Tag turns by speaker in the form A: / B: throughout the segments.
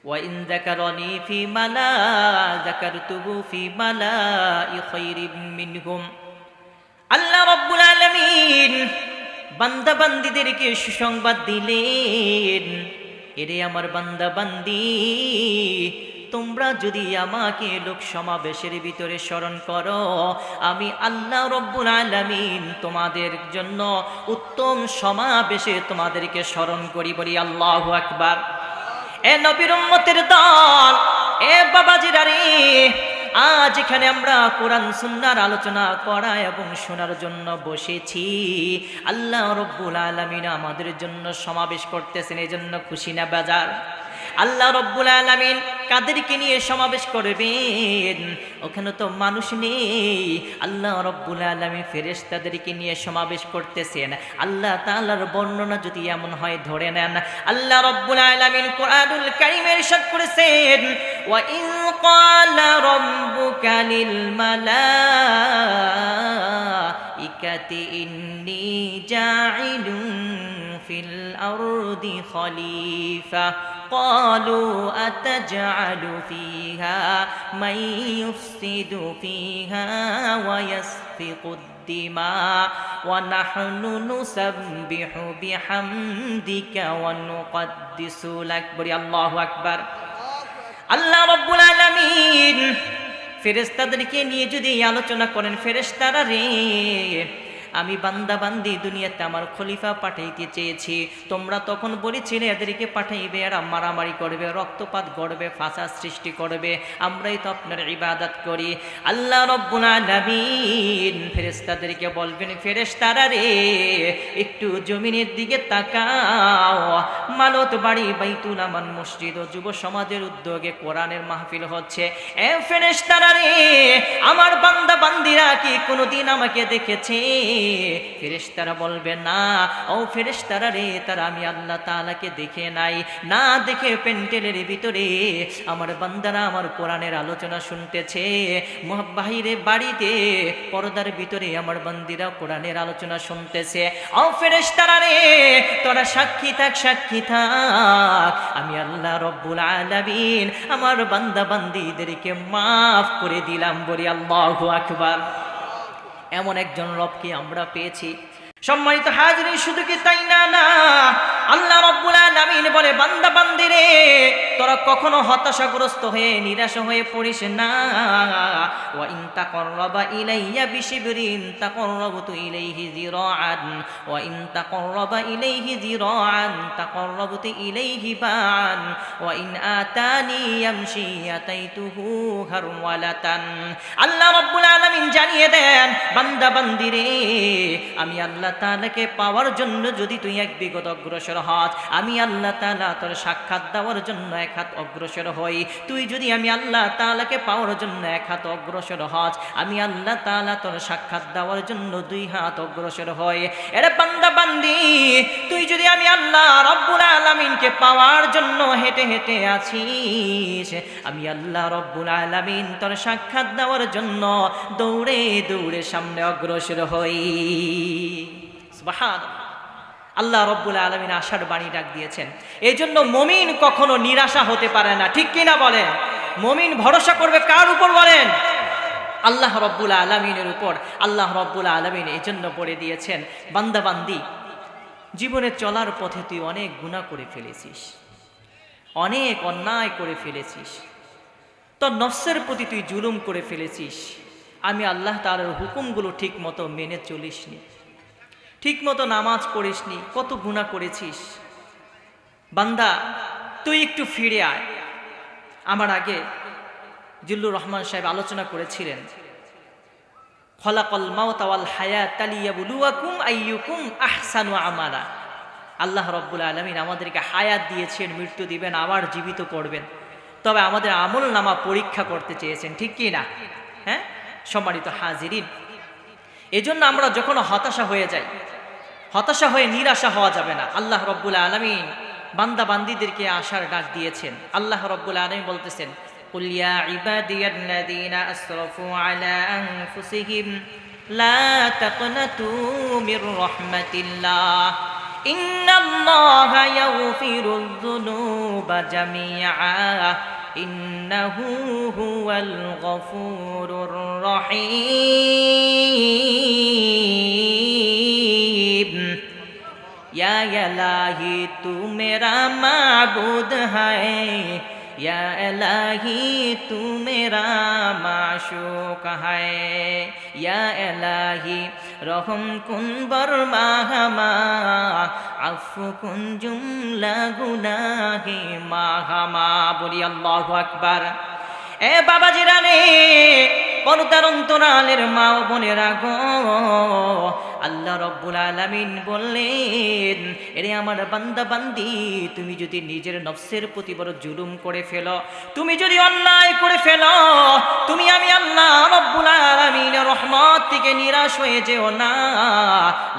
A: Wine যাকারানি ফি মালা যাকারতুহু ফি মালাই খায়রিম মিনহুম। আল্লাহ রাব্বুল আলামিন বান্দা বান্দীদেরকে সুসংবাদ দিলেন, এরে আমার বান্দা বান্দি, তোমরা যদি আমাকে লোক সমাবেশের ভিতরে স্মরণ করো, আমি আল্লাহ রব্বুল আলামিন তোমাদের জন্য উত্তম সমাবেশে তোমাদেরকে স্মরণ করি। বলি আল্লাহু আকবার। এ নবীর উম্মতের দল, এ বাবাজিরা রে, আজ এখানে আমরা কোরআন সুন্নাহর আলোচনা করা এবং শোনার জন্য বসেছি। আল্লাহ রব্বুল আলামিন আমাদের জন্য সমাবেশ করতেছেন, এই জন্য খুশি না বাজার? আল্লাহ রব্বুল আলামিন কাদেরকে নিয়ে সমাবেশ করবেন? ওখানে তো মানুষ নেই। আল্লাহ রব্বুল আলামিন ফেরেশতাদেরকে নিয়ে সমাবেশ করতেছেন। আল্লাহ তাআলার বর্ণনা যদি এমন হয়, ধরে নেন আল্লাহ রব্বুল আলামিন কোরআনুল কারীমে ইরশাদ করেছেন, ওয়া ইন ক্বালা রাব্বুকা লিল মালাইকাতি ইন্নী জাইলুন ফিল আরদি খলিফা قالوا أتجعل فيها من يفسد فيها ويسفك الدماء ونحن نسبح بحمدك ونقدس لك। بڑی اللہ اکبر। আল্লাহ রাব্বুল আলামিন ফেরেশতাদেরকে নিয়ে যদি আলোচনা করেন, ফেরেশতারা রে, আমি বান্দা বান্দি দুনিয়াতে আমার খলিফা পাঠাইতে চেয়েছি, তোমরা তখন বলেছিলে এদেরকে পাঠাইবে, এরা মারামারি করবে, রক্তপাত করবে, ফাসাদ সৃষ্টি করবে, আমরাই তো আপনার ইবাদত করি। আল্লাহ রব্বুল আলামিন ফেরেশতাদেরকে বলবেন, ফেরেশতারা রে, একটু জমিনের দিকে তাকাও। মালত বাড়ি বাইতুল আমান মসজিদ ও যুব সমাজের উদ্যোগে কোরআনের মাহফিল হচ্ছে। এ ফেরেশতারা রে, আমার বান্দা বান্দিরা কি কোনোদিন আমাকে দেখেছে? ফেরেশতারা বলবে না। ও ফেরেশতারা রে, তারা আমি আল্লাহ তাআলাকে দেখে নাই, না দেখে প্যান্ডেলের ভিতরে আমার বান্দারা আমার কোরআনের আলোচনা শুনতেছে। বাহিরে বাড়িতে পর্দার ভিতরে আমার বান্দিরা কোরআনের আলোচনা শুনতেছে। ও ফেরেশতারা রে, তোরা সাক্ষী থাক, সাক্ষী থাক, আমি আল্লাহ রব্বুল আলামিন আমার বান্দা বান্দিদেরকে মাফ করে দিলাম। বলি আল্লাহু আকবার। এমন একজন রবকে আমরা পেয়েছি। সম্মানিত হাজিরিন, শুধু কি তাই না, না, আল্লাহ রাব্বুল আলামিন বলে, বান্দা বান্দিরে, তোরা কখনো হতাশাগ্রস্ত হয়ে নিরাশ হয়ে পড়িস না। ওয়া ইন তাকাররাবা ইলাইয়া বিশিবরিন তাকাররাবতু ইলাইহি যিরাআন ওয়া ইন তাকাররাবা ইলাইহি যিরাআন তাকাররাবতু ইলাইহি বা'an ওয়া ইন আতানি ইয়ামশি আতাইতুহু হারওয়ালাতান। আল্লাহ রাব্বুল আলামিন জানিয়ে দেন, বান্দা বান্দিরে, আমি আল্লাহ তাআলাকে পাওয়ার জন্য যদি তুই এক বিগত অগ্রসর হস, আমি আল্লাহ তাআলা তোর সাক্ষাৎ দেওয়ার জন্য এক হাত অগ্রসর হই। তুই যদি আমি আল্লাহ তাআলাকে পাওয়ার জন্য এক হাত অগ্রসর হস, আমি আল্লাহ তাআলা তোর সাক্ষাৎ দেওয়ার জন্য দুই হাত অগ্রসর হই। এরে বান্দা বান্দি, তুই যদি আমি আল্লাহ রব্বুল আলামিনকে পাওয়ার জন্য হেঁটে হেঁটে আছিস, আমি আল্লাহ রব্বুল আলামিন তোর সাক্ষাৎ দেওয়ার জন্য দৌড়ে দৌড়ে সামনে অগ্রসর হই। সুবহানাল্লাহ। আল্লাহ রব্বুল আলামিন আশার বাণী ডাক দিয়েছেন। এই জন্য মুমিন কখনো নিরাশা হতে পারে না, ঠিক কিনা বলেন? মুমিন ভরসা করবে কার উপর বলেন? আল্লাহ রব্বুল আলামিনের উপর। আল্লাহ রব্বুল আলামিন এই জন্য বলে দিয়েছেন, বান্দা বান্দি, জীবনে চলার পথে তুই অনেক গুনাহ করে ফেলেছিস, অনেক অন্যায় করে ফেলেছিস, তোর নফসের প্রতি তুই জুলুম করে ফেলেছিস, আমি আল্লাহ তাআলার হুকুমগুলো ঠিক মতো মেনে চলিসনি, ঠিক মতো নামাজ পড়িসনি, কত গুনাহ করেছিস। বান্দা, তুই একটু ফিরে আয়। আমার আগে জিল্লুর রহমান সাহেব আলোচনা করেছিলেন, খলাকাল মাউতা ওয়াল হায়াতা লিয়াবলুয়াকুম আইয়ুকুম আহসানু আমালা। আল্লাহ রব্বুল আলামিন আমাদেরকে হায়াত দিয়েছেন, মৃত্যু দিবেন, আবার জীবিত করবেন, তবে আমাদের আমল নামা পরীক্ষা করতে চেয়েছেন, ঠিক কি না? হ্যাঁ, সম্মানিত হাজিরিন, এজন্য আমরা যখন হতাশা হয়ে যাই, হতাশা হয়ে নিরাশা হওয়া যাবে না। আল্লাহ রব্বুল আলামিন বান্দা বান্দিদেরকে আশার ডাক দিয়েছেন। আল্লাহ রব্বুল আলামিন বলতেছেন, কুল ইয়া ইবাদিয়াল্লাযীনা আসরাফু আলা আনফুসিহিম লা তাকনাতু মির রাহমাতিল্লাহ। ইন্নাল্লাহা ইয়াগফিরুয যুনুবা জামিআ ইন্নাহু হুয়াল গফুরুর রহিম। या इलाही तू मेरा माबूद है, या इलाही तू मेरा माशूक है, या इलाही रहम कुन बरमा हमा अफ़्व कुन जुमला गुनाहे माहमा। बोली अल्लाहु अकबर। এ বাবাজিরা রে, পর্দার অন্তরালের মা ও বোনেরা গো, আল্লাহ রব্বুল আলামিন বললেন, এরে আমার বান্দা বান্দি, তুমি যদি নিজের নফসের প্রতি বড় জুলুম করে ফেলো, তুমি যদি অন্যায় করে ফেলো, তুমি আমি আল্লাহ রব্বুল আলামিনের রহমত থেকে নিরাশ হয়ে যেও না।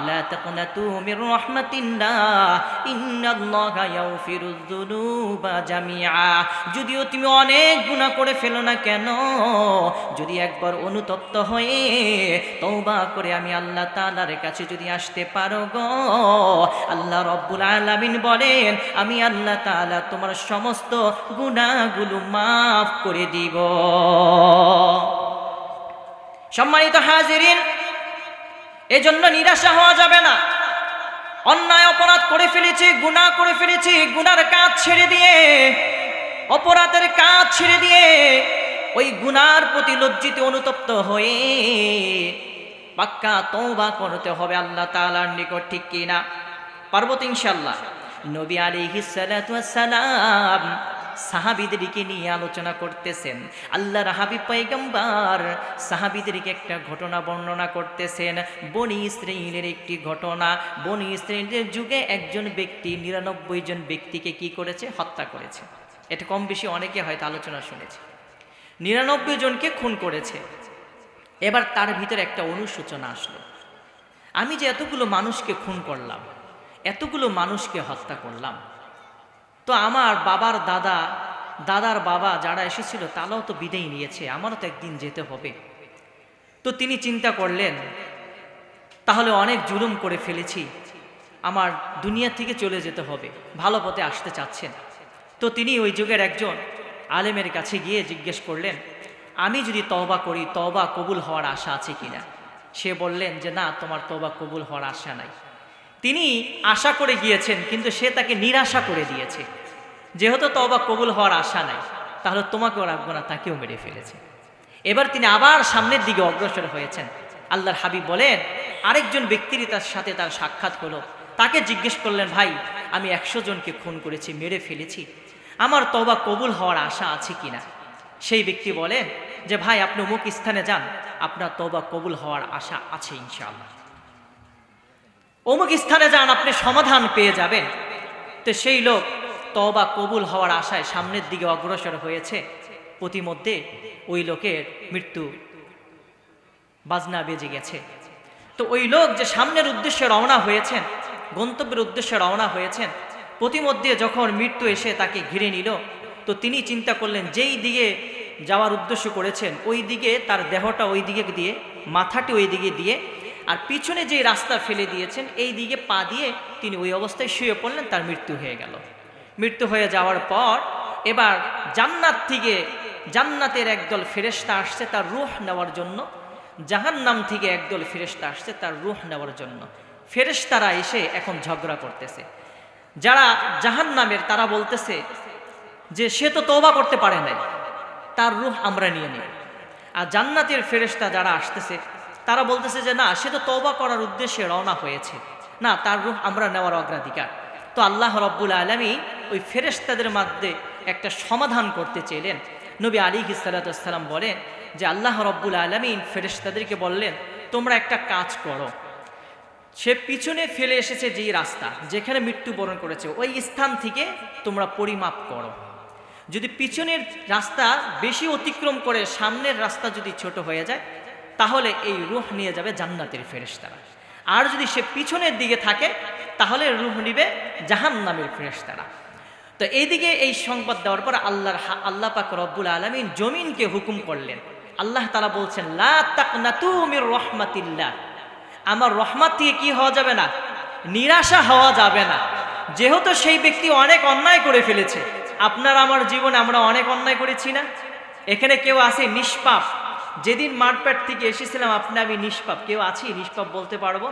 A: লা তাকনাতু মির রাহমাতিল্লাহ ইন্নাল্লাহা ইয়াগফিরুয যুনুবা জামিআ। যদিও তুমি অনেক গুনাহ করে ফেলো না কেন, যদি একবার অনুতপ্ত হয়ে তওবা করে আমি আল্লাহ তাআলার কাছে যদি আসতে পারো গো, আল্লাহ রব্বুল আলামিন বলেন আমি আল্লাহ তাআলা তোমার সমস্ত গুনাহগুলো মাফ করে দিব। সম্মানিত হাজিরিন, এজন্য নিরাশা হওয়া যাবে না। অন্যায় অপরাধ করে ফেলেছি, গুনাহ করে ফেলেছি, গুনার কাজ ছেড়ে দিয়ে, অপরাধের কাজ ছেড়ে দিয়ে ওই গুনার প্রতি লজ্জিত অনুতপ্ত হয়ে পাক্কা তওবা করতে হবে আল্লাহ তাআলার নিকট, ঠিক কি না? পারবো তো ইনশাআল্লাহ। নবী আলাইহিস সালাতু ওয়াস সালাম সাহাবীদেরকে নিয়ে আলোচনা করতেছেন। আল্লাহর হাবিব পয়গম্বর সাহাবীদেরকে একটা ঘটনা বর্ণনা করতেছেন, বনি ইসরাঈলের একটি ঘটনা। বনি ইসরাঈলের যুগে একজন ব্যক্তি ৯৯ জন ব্যক্তিকে কি করেছে? হত্যা করেছে। এটা কম বেশি অনেকে হয়তো আলোচনা শুনেছে। ৯৯ জনকে খুন করেছে। এবার তার ভিতরে একটা অনুশোচনা আসলো, আমি যে এতগুলো মানুষকে খুন করলাম, এতগুলো মানুষকে হত্যা করলাম, তো আমার বাবার দাদা, দাদার বাবা যারা এসেছিল তারাও তো বিদায় নিয়েছে, আমারও তো একদিন যেতে হবে। তো তিনি চিন্তা করলেন, তাহলে অনেক জুলুম করে ফেলেছি, আমার দুনিয়া থেকে চলে যেতে হবে, ভালো পথে আসতে চাচ্ছেন। তো তিনি ওই যুগের একজন আলেমের কাছে গিয়ে জিজ্ঞেস করলেন, আমি যদি তওবা করি তওবা কবুল হওয়ার আশা আছে কিনা? সে বললেন যে না, তোমার তওবা কবুল হওয়ার আশা নাই। তিনি আশা করে গিয়েছেন, কিন্তু সে তাকে নিরাশা করে দিয়েছে। যেহেতু তওবা কবুল হওয়ার আশা নাই, তাহলে তোমাকেও রাখবো না, তাকেও মেরে ফেলেছে। এবার তিনি আবার সামনের দিকে অগ্রসর হয়েছেন। আল্লাহর হাবিব বলেন, আরেকজন ব্যক্তির তার সাথে তার সাক্ষাৎ হলো। তাকে জিজ্ঞেস করলেন, ভাই আমি ১০০ জনকে খুন করেছি, মেরে ফেলেছি, আমার তওবা কবুল হওয়ার আশা আছে কিনা? সেই ব্যক্তি বলেন যে ভাই আপনি অমুক স্থানে যান, আপনার তওবা কবুল হওয়ার আশা আছে ইনশাআল্লাহ। অমুক স্থানে যান, আপনি সমাধান পেয়ে যাবেন। তো সেই লোক তওবা কবুল হওয়ার আশায় সামনের দিকে অগ্রসর হয়েছে। প্রতিমধ্যে ওই লোকের মৃত্যু বাজনা বেজে গেছে। তো ওই লোক যে সামনের উদ্দেশ্যে রওনা হয়েছেন, গন্তব্যের উদ্দেশ্যে রওনা হয়েছেন, প্রতিমধ্যে যখন মৃত্যু এসে তাকে ঘিরে নিল, তো তিনি চিন্তা করলেন যেই দিকে যাওয়ার উদ্দেশ্য করেছেন ওই দিকে তার দেহটা ওই দিকে দিয়ে, মাথাটি ওই দিকে দিয়ে, আর পিছনে যে রাস্তা ফেলে দিয়েছেন এই দিকে পা দিয়ে তিনি ওই অবস্থায় শুয়ে পড়লেন। তার মৃত্যু হয়ে গেল। মৃত্যু হয়ে যাওয়ার পর এবার জান্নাত থেকে জান্নাতের একদল ফেরেশতা আসছে তার রূহ নেওয়ার জন্য, জাহান্নাম থেকে একদল ফেরেশতা আসছে তার রূহ নেওয়ার জন্য। ফেরেশতারা এসে এখন ঝগড়া করতেছে। যারা জাহান্নামের তারা বলতেছে যে সে তো তওবা করতে পারে নাই, তার রূহ আমরা নিয়ে নিই। আর জান্নাতের ফেরেশতা যারা আসতেছে তারা বলতেছে যে না, সে তো তওবা করার উদ্দেশ্যে রওনা হয়েছে, না, তার রূহ আমরা নেওয়ার অগ্রাধিকার। তো আল্লাহ রব্বুল আলামিন ওই ফেরেশতাদের মধ্যে একটা সমাধান করতে চাইলেন। নবী আলাইহিস সালাতু ওয়াস সালাম বলেন যে আল্লাহ রব্বুল আলামিন ফেরেশতাদেরকে বললেন, তোমরা একটা কাজ করো, সে পিছনে ফেলে এসেছে যেই রাস্তা যেখানে মৃত্যুবরণ করেছে ওই স্থান থেকে তোমরা পরিমাপ করো। যদি পিছনের রাস্তা বেশি অতিক্রম করে সামনের রাস্তা যদি ছোট হয়ে যায়, তাহলে এই রূহ নিয়ে যাবে জান্নাতের ফেরেশতারা। আর যদি সে পিছনের দিকে থাকে তাহলে রূহ নিবে জাহান্নামের ফেরেশতারা। তো এইদিকে এই সংবাদ দেওয়ার পর আল্লাহ পাক রব্বুল আলামিন জমিনকে হুকুম করলেন। আল্লাহ তাআলা বলছেন, লা তাকনাতু মির রাহমাতিল্লাহ, আমার রহমত থেকে কি হওয়া যাবে না? নিরাশা হওয়া যাবে না, যেহেতু সেই ব্যক্তি অনেক অন্যায় করে ফেলেছে। আপনার আমার জীবনে আমরা অনেক অন্যায় করেছি না? এখানে কেউ আছে নিষ্পাপ? যেদিন মাঠপেট থেকে এসেছিলাম আপনি আমি নিষ্পাপ, কেউ আছি নিষ্পাপ বলতে পারবো?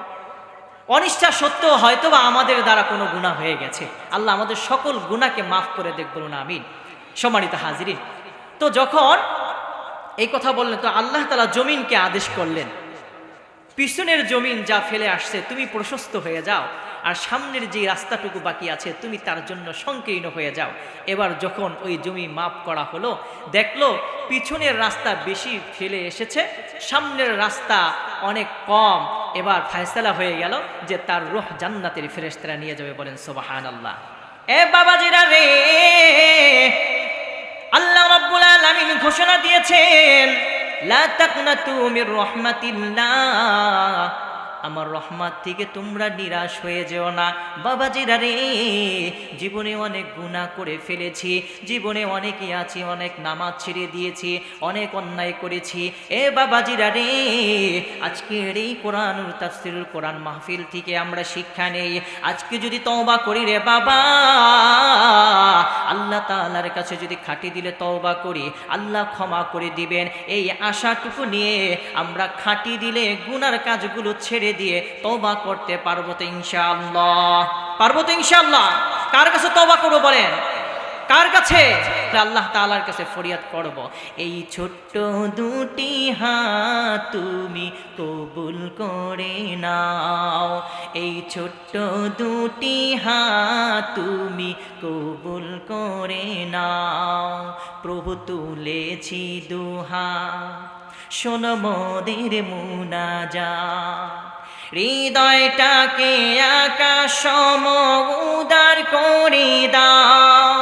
A: অনিষ্ঠা সত্য হয়তো বা আমাদের দ্বারা কোনো গুনাহ হয়ে গেছে, আল্লাহ আমাদের সকল গুনাহকে মাফ করে দেখ, বলুন আমিন। সম্মানিত হাজিরিন, তো যখন এই কথা বললেন তো আল্লাহ তাআলা জমিনকে আদেশ করলেন, পিছনের জমিন যা ফেলে আসছে তুমি প্রশস্ত হয়ে যাও, আর সামনের যে রাস্তাটুকু বাকি আছে তুমি তার জন্য সংকীর্ণ হয়ে যাও। এবার যখন ওই জমি মাপ করা হলো, দেখলো পিছনের রাস্তা বেশি ফেলে এসেছে, সামনের রাস্তা অনেক কম। এবার ফয়সালা হয়ে গেল যে তার রূহ জান্নাতের ফেরেশতারা নিয়ে যাবে, বলেন সুবহানাল্লাহ। এ বাবাজিরা রে, আল্লাহ রাব্বুল আলামিন ঘোষণা দিয়েছেন, লা তাকনাতু মির রাহমাতিল্লাহ, আমার রহমত থেকে তোমরা নিরাশ হয়ে যেও না। বাবাজিরা রে, জীবনে অনেক গুনাহ করে ফেলেছি, জীবনে অনেকই আছি, অনেক নামাজ ছেড়ে দিয়েছি, অনেক অন্যায় করেছি। এ বাবাজিরা রে, আজকের এই কোরআনুল তাফসীরুল কোরআন মাহফিল থেকে আমরা শিক্ষা নেই। আজকে যদি তওবা করি রে বাবা, আল্লাহ তাআলার কাছে যদি খাঁটি দিলে তওবা করি, আল্লাহ ক্ষমা করে দিবেন, এই আশাটুকু নিয়ে আমরা খাঁটি দিলে গুনার কাজগুলো ছেড়ে দিয়ে তওবা করতে পারবো তো ইনশাআল্লাহ? পারবো তো ইনশাআল্লাহ? কার কাছে তওবা করব বলেন? কার কাছে? আল্লাহ তাআলার কাছে ফরিয়াদ করব, এই ছোট্ট দুটি হাত তুমি কবুল করে নাও, এই ছোট্ট দুটি হাত তুমি কবুল করে নাও। প্রভু তুলেছি দুহাত, শোনো মোদের মুনাজাত, হৃদয়টাকে আকাশ সম উদার করে দাও,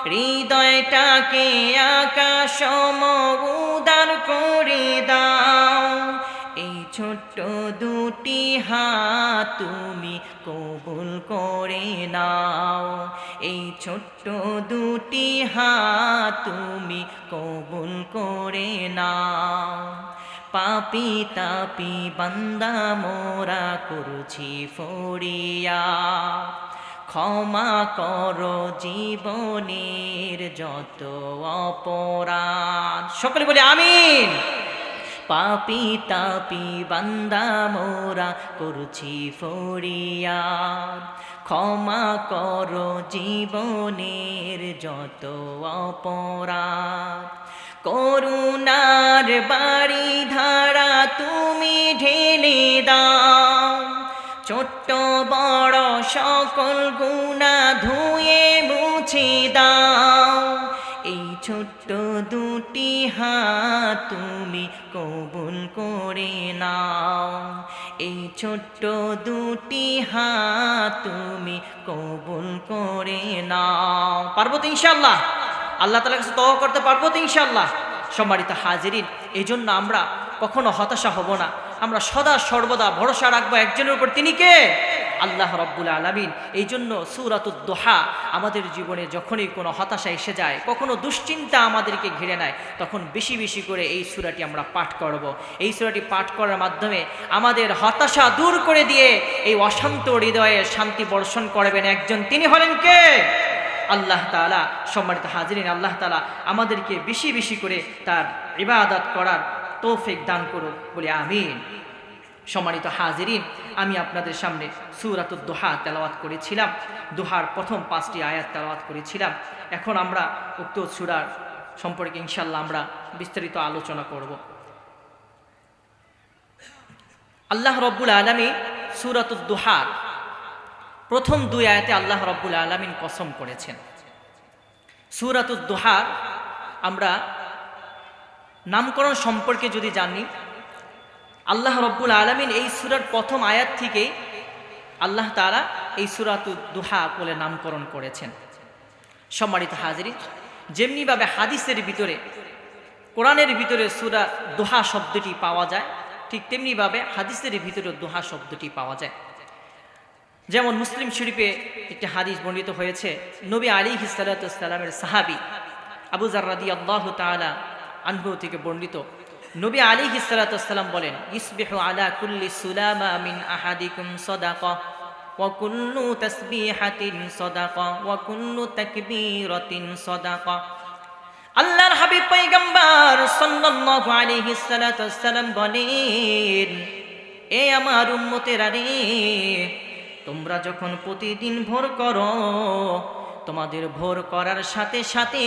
A: হৃদয়টাকে আকাশ সম উদার করে দাও, এই ছোট্ট দুটি হাত তুমি কবুল করে নাও, এই ছোট্ট দুটি হাত তুমি কবুল করে নাও। পাপি তাপি বান্দা মোরা করছি ফরিয়া, ক্ষমা করো জীবনের যত অপরাধ। সকলে বলি আমিন। পাপি তাপি বান্দা মোরা করছি ফরিয়াদ, ক্ষমা করো জীবনের যত অপরাধ। করুণার বাড়ি ধারা তুমি ঢেলে দাও, ছোট্ট বড় সকল গুনাহ ধুয়ে মুছে দাও, এই ছোট্ট দুটি হাত তুমি কবুল করে নাও, এই ছোট্ট দুটি হাত তুমি কবুল করে নাও। পারবো তো ইনশাআল্লাহ? আল্লাহ তাআলার কাছে তওবা করতে পারবো তো ইনশাআল্লাহ? সম্মানিত হাজিরিন, এই জন্য আমরা কখনো হতাশা হব না, আমরা সদা সর্বদা ভরসা রাখবো একজনের উপর, তিনি কে? আল্লাহ রাব্বুল আলামিন। এই জন্য সূরাতুদ দুহা আমাদের জীবনে যখনই কোনো হতাশা এসে যায়, কখনো দুশ্চিন্তা আমাদেরকে ঘিরে নেয়, তখন বেশি বেশি করে এই সূরাটি আমরা পাঠ করব। এই সূরাটি পাঠ করার মাধ্যমে আমাদের হতাশা দূর করে দিয়ে এই অশান্ত হৃদয়ে শান্তি বর্ষণ করবেন একজন, তিনি হলেন কে? আল্লাহ তাআলা। সম্মানিত হাজিরিন, আল্লাহ তাআলা আমাদেরকে বেশি বেশি করে তার ইবাদত করার তৌফিক দান করুন, বলি আমিন। সম্মানিত হাজিরিন, আমি আপনাদের সামনে সূরাতুদ দুহা তেলাওয়াত করেছিলাম, দুহার প্রথম 5টি আয়াত তেলাওয়াত করেছিলাম। এখন আমরা উক্ত সূরার সম্পর্কে ইনশাআল্লাহ আমরা বিস্তারিত আলোচনা করব। আল্লাহ রাব্বুল আলামিন সূরাতুদ দুহার প্রথম 2 আয়াতে আল্লাহ রাব্বুল আলামিন কসম করেছেন। সূরাতুদ দুহা আমরা নামকরণ সম্পর্কে যদি জানি, আল্লাহ রাব্বুল আলামিন এই সূরার প্রথম আয়াত থেকে আল্লাহ তাআলা এই সূরাতুদ দুহা বলে নামকরণ করেছেন। সম্মানিত হাজিরিন, যেমনিভাবে হাদিসের ভিতরে, কোরআনের ভিতরে সূরা দুহা শব্দটি পাওয়া যায়, ঠিক তেমনিভাবে হাদিসের ভিতরে দুহা শব্দটি পাওয়া যায়। যেমন মুসলিম শরীফে একটি হাদিস বর্ণিত হয়েছে, নবী আলাইহিস সালাতু ওয়াস সালামের সাহাবী আবু যার রাদিয়াল্লাহু তাআলা আনহু থেকে বর্ণিত, নবী আলাইহিস সালাতু ওয়াস সালাম বলেন, ইসবিহু আলা কুল্লি সুলামা মিন আহাদিকুম সাদাকা, وكل تسبيحة صدقة وكل تكبيرة صدقة আল্লাহর হাবিব পয়গম্বর সাল্লাল্লাহু আলাইহি সাল্লাম বলেন, এ আমার উম্মতেরা রে, তোমরা যখন প্রতিদিন ভোর করো, তোমাদের ভোর করার সাথে সাথে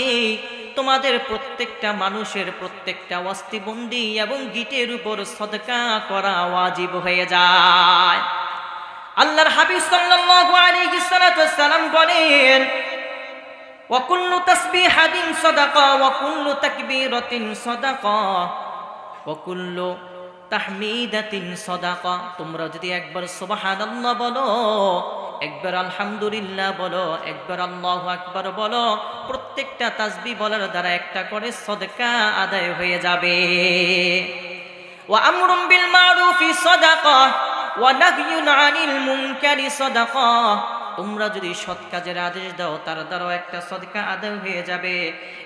A: তোমাদের প্রত্যেকটা মানুষের প্রত্যেকটা অস্থিবন্দি এবং গিটের উপর সদকা করা ওয়াজিব হয়ে যায়। আল্লাহর হাবিব সাল্লাল্লাহু আলাইহি সাল্লাম বলেন, ওয়া কুল্লু তাসবিহাতিন সাদাকা ওয়া কুল্লু তাকবীরাতিন সাদাকা ওয়া কুল্লু তাহমিদাতিন সাদাকা। তোমরা যদি একবার সুবহানাল্লাহ বলো, একবার আলহামদুলিল্লাহ বলো, একবার আল্লাহু আকবার বলো, প্রত্যেকটা তাসবিহ বলার দ্বারা একটা করে সদকা আদায় হয়ে যাবে। ওয়া আমরুন বিল মারুফি সাদাকা ওয়া নাহয়ুন আনিল মুনকারি সাদাকা। তোমরা যদি সৎ কাজের আদেশ দাও, তার দ্বারাও একটা সদকা আদায় হয়ে যাবে,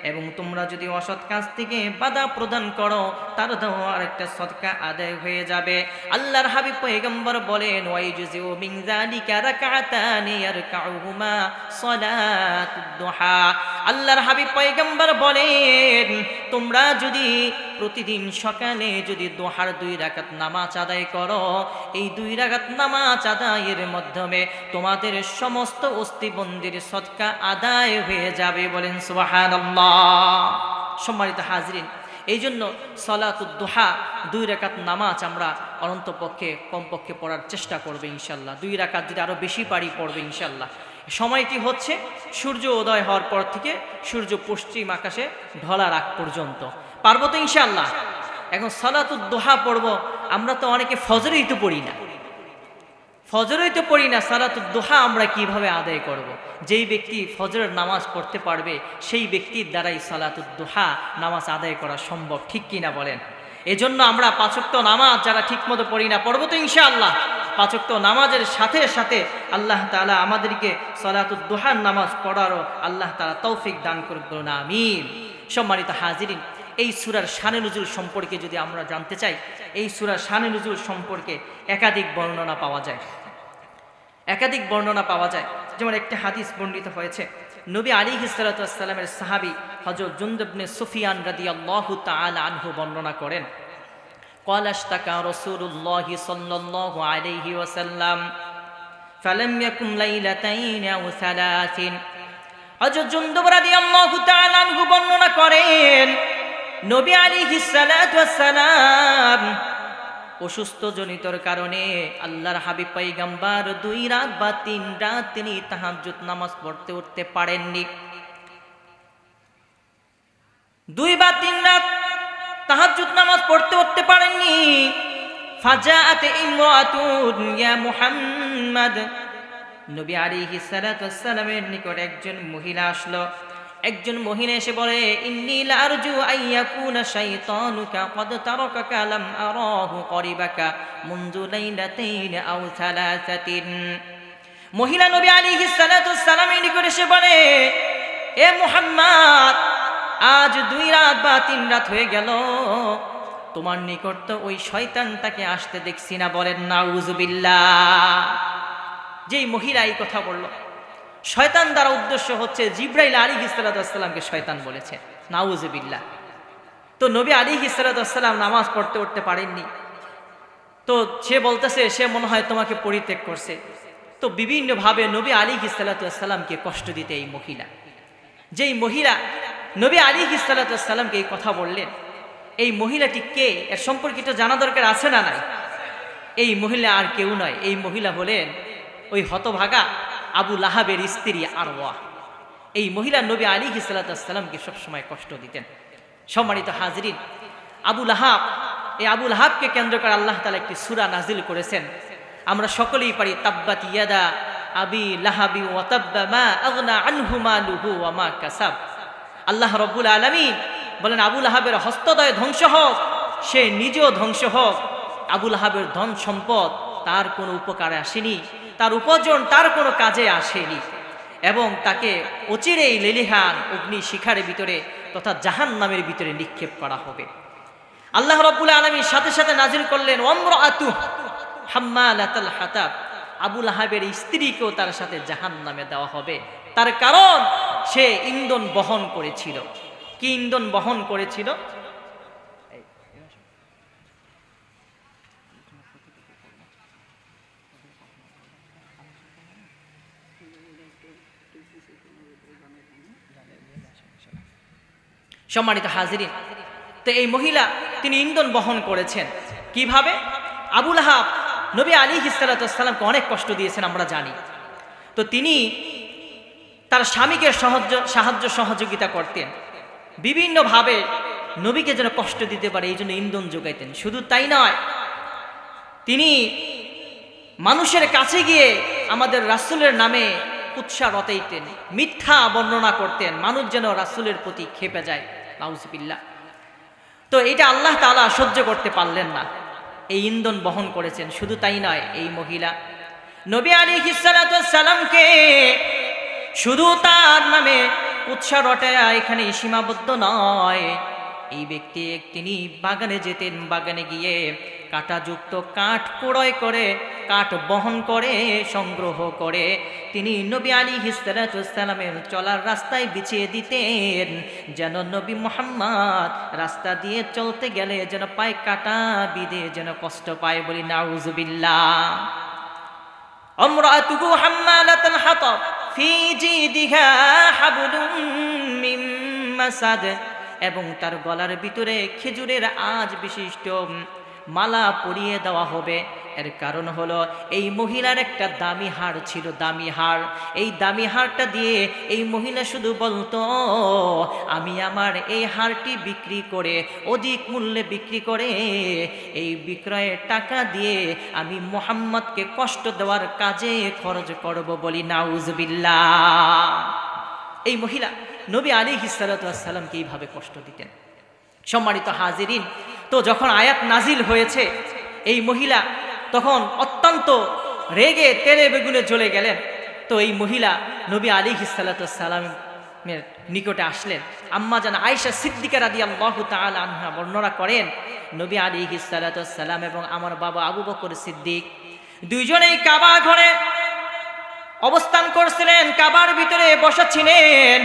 A: এবং তোমরা যদি অসৎ কাজ থেকে বাধা প্রদান করো, তার দ্বারাও আরেকটা সদকা আদায় হয়ে যাবে। আল্লাহর হাবিব পয়গম্বর বলেন, ওয়াইজুযু মিন যালিকা রাকাতানি ইয়ারকাউহুমা সালাতুদ দুহা। আল্লাহর হাবিব পয়গম্বর বলেন, তোমরা যদি প্রতিদিন সকালে যদি দুহার 2 রাকাত নামাজ আদায় করো, এই 2 রাকাত নামাজ আদায়ের মাধ্যমে তোমাদের সমস্ত অস্থিবন্দির সদকা আদায় হয়ে যাবে। বলেন সুবহানাল্লাহ। সম্মানিত হাজরিন, এই জন্য সালাতুদ দুহা 2 রাকাত নামাজ আমরা অনন্তপক্ষে কমপক্ষে পড়ার চেষ্টা করবে ইনশাল্লাহ। 2 রাকাত যদি আরো বেশি পারি পড়বে ইনশাল্লাহ। সময়টি হচ্ছে সূর্য উদয় হওয়ার পর থেকে সূর্য পশ্চিম আকাশে ঢলার আগ পর্যন্ত। পারবো তো ইনশাল্লাহ? এখন সালাতুদ দুহা পড়ব। আমরা তো অনেকে ফজরেই তো পড়ি না, সালাতুদ দুহা আমরা কিভাবে আদায় করব? যেই ব্যক্তি ফজরের নামাজ পড়তে পারবে সেই ব্যক্তির দ্বারাই সালাতুদ দুহা নামাজ আদায় করা সম্ভব, ঠিক কিনা বলেন? এজন্য আমরা 5 ওয়াক্ত নামাজ যারা ঠিকমতো পড়ি না, পড়বো তো ইনশাআল্লাহ। 5 ওয়াক্ত নামাজের সাথে সাথে আল্লাহ তাআলা আমাদেরকে সালাতুদ দুহার নামাজ পড়ারও আল্লাহ তাআলা তৌফিক দান করুন, আমিন। সম্মানিত হাজিরিন, এই সূরার শানে নুজুল সম্পর্কে যদি আমরা জানতে চাই, এই সূরার শানে নুজুল সম্পর্কে একাধিক বর্ণনা পাওয়া যায়। যেমন একটা হাদিস বর্ণিত হয়েছে, নবী আলাইহিস সালাতু ওয়াস সালামের সাহাবী হযরত জুনদুব ইবনে সুফিয়ান রাদিয়াল্লাহু তাআলা আনহু বর্ণনা করেন, ক্বালা ইশতাকা রাসূলুল্লাহি সাল্লাল্লাহু আলাইহি ওয়াসাল্লাম ফালাম ইয়াকুম লাইলাতাইন আও সালাসিন। হযরত জুনদুব রাদিয়াল্লাহু তাআলা আনহু বর্ণনা করেন, নবী আলাইহিস সালাতু ওয়াস সালাম অসুস্থ জনিতর কারণে আল্লাহর হাবিব পয়গম্বর 2 রাত বা 3 রাত তিনি তাহাজ্জুদ নামাজ পড়তে উঠতে পারেননি। 2 বা 3 রাত তাহাজ্জুদ নামাজ পড়তে উঠতে পারেননি। ফাজাআত ইমরাতুন ইয়া মুহাম্মদ, নবী আলাইহিস সালাতু ওয়াস সালামের নিকট একজন মহিলা আসলো। একজন মহিলা এসে বলে, ইন্নী লা আরজু আইয়াকুনা শাইতানুকা ক্বাদ তারাকাকা লাম আরাহু করিবাকা মুনযু লাইলাতাইন আও সালাসাতিন। মহিলা নবী আলাইহিস সালাতু ওয়াস সালামের নিকট এসে বলে, এ মুহাম্মদ, আজ 2 রাত বা 3 রাত হয়ে গেল, তোমার নিকট তো ওই শয়তানটাকে আসতে দেখছি না। বলেন নাউযুবিল্লাহ। যেই মহিলা এই কথা বলল, শয়তান দ্বারা উদ্দেশ্য হচ্ছে জিবরাইল আলাইহিস সালাতু ওয়াস সালামকে শয়তান বলেছে, নাউযুবিল্লাহ। তো নবী আলাইহিস সালাতু ওয়াস সালাম নামাজ পড়তে উঠতে পারেননি। তো সে বলতেছে সে মনে হয় তোমাকে পরিত্যাগ করছে। তো বিভিন্নভাবে নবী আলাইহিস সালাতু ওয়াস সালামকে কষ্ট দিতে এই মহিলা, যেই মহিলা নবী আলাইহিস সালাতু ওয়াস সালামকে এই কথা বললেন, এই মহিলাটি কে এর সম্পর্কে তো জানা দরকার আছে না নাই? এই মহিলা আর কেউ নয়, এই মহিলা হলেন ওই হতভাগা আবু লাহাবের স্ত্রী আরওয়া। এই মহিলা নবী আলাইহিস সালাতু ওয়াস সালামকে সবসময় কষ্ট দিতেন। সম্মানিত হাজরিন, আবু লাহাবকে কেন্দ্র করে আল্লাহ তাআলা একটি সূরা নাজিল করেছেন। আমরা সকলেই পারি, তাব্বাত ইয়াদা আবি লাহাবি ওয়া তাব্বা মা আগনা আনহু মালুহু ওয়া মা কাসাব। আল্লাহ রাব্বুল আলামিন বলেন, আবু লাহাবের হস্তদয় ধ্বংস হোক, সে নিজেও ধ্বংস হোক। আবু লাহাবের ধন সম্পদ তার কোনো উপকারে আসেনি, তার উপার্জন তার কোনো কাজে আসেনি, এবং তাকে অচিরেই লেলিহান অগ্নি শিখারের ভিতরে তথা জাহান্নামের ভিতরে নিক্ষেপ করা হবে। আল্লাহ রাব্বুল আলামিন সাথে সাথে নাজিল করলেন, ওয়ামরাআতু হাম্মালাতাল হাতাব, আবু লাহাবের স্ত্রীকেও তার সাথে জাহান্নামে দেওয়া হবে। তার কারণ সে ইন্ধন বহন করেছিল। কি ইন্ধন বহন করেছিল? সম্মানিত হাজিরিন, তো এই মহিলা তিনি ইন্ধন বহন করেছেন কিভাবে? আবু লাহাব নবী আলাইহিস সালাতু অনেক কষ্ট দিয়েছেন আমরা জানি। তো তিনি তার স্বামীকে সাহায্য সহযোগিতা করতেন, বিভিন্নভাবে নবীকে যেন কষ্ট দিতে পারে এই জন্য ইন্ধন যোগাইতেন। শুধু তাই নয়, তিনি মানুষের কাছে গিয়ে আমাদের রাসূলের নামে কুৎসা রটাইতেন, মিথ্যা বর্ণনা করতেন, মানুষ যেন রাসূলের প্রতি ক্ষেপে যায়। নাউজুবিল্লাহ। তো এটা আল্লাহ তাআলা সহ্য করতে পারলেন না, এই ইন্ধন বহন করেছেন। শুধু তাই নয়, এই মহিলা নবী আলাইহিস সালামকে শুধু তার নামে কুৎসা রটায়া এখানে সীমাবদ্ধ নয়, এই ব্যক্তি তিনি বাগানে যেতেন, বাগানে গিয়ে কাঁটাযুক্ত কাঠ কুড়াই করে, কাঠ বহন করে, সংগ্রহ করে তিনি নবী আলাইহিস সালামের চলার রাস্তায় বিছিয়ে দিতেন, যেন নবী মুহাম্মদ রাস্তা দিয়ে চলতে গেলে যেন পায়ে কাঁটা বিঁধে যেন কষ্ট পায়। বলি নাউজুবিল্লাহ। আমরাতুহু হাম্মালাতুল হাতাব ফি জিদিহা হাবলুম মিন মাসাদ, এবং তার গলার ভিতরে খেজুরের আঁশ বিশিষ্ট মালা পরিয়ে দেওয়া হবে। এর কারণ হলো এই মহিলার একটা দামি হার ছিল, দামি হার। এই দামি হারটা দিয়ে এই মহিলা শুধু বলতো, আমি আমার এই হারটি বিক্রি করে, অধিক মূল্যে বিক্রি করে, এই বিক্রয়ের টাকা দিয়ে আমি মুহাম্মদকে কষ্ট দেওয়ার কাজে খরচ করব। বলি নাউজুবিল্লাহ। এই মহিলা নবী আলাইহিস সালামকে এইভাবে কষ্ট দিতেন। সম্মানিত হাজিরিন, তো যখন আয়াত নাজিল হয়েছে, এই মহিলা তখন অত্যন্ত রেগে তেলে বেগুনে জ্বলে গেলেন। তো এই মহিলা নবী আলাইহিস সালামের নিকটে আসলেন। আম্মা জান আয়েশা সিদ্দিকা রাদিয়াল্লাহু তাআলা আনহা বর্ণনা করেন, নবী আলাইহিস সালাম এবং আমার বাবা আবু বকর সিদ্দিক দুইজনেই কাবা ঘরে অবস্থান করছিলেন, কাবার ভিতরে বসা ছিলেন।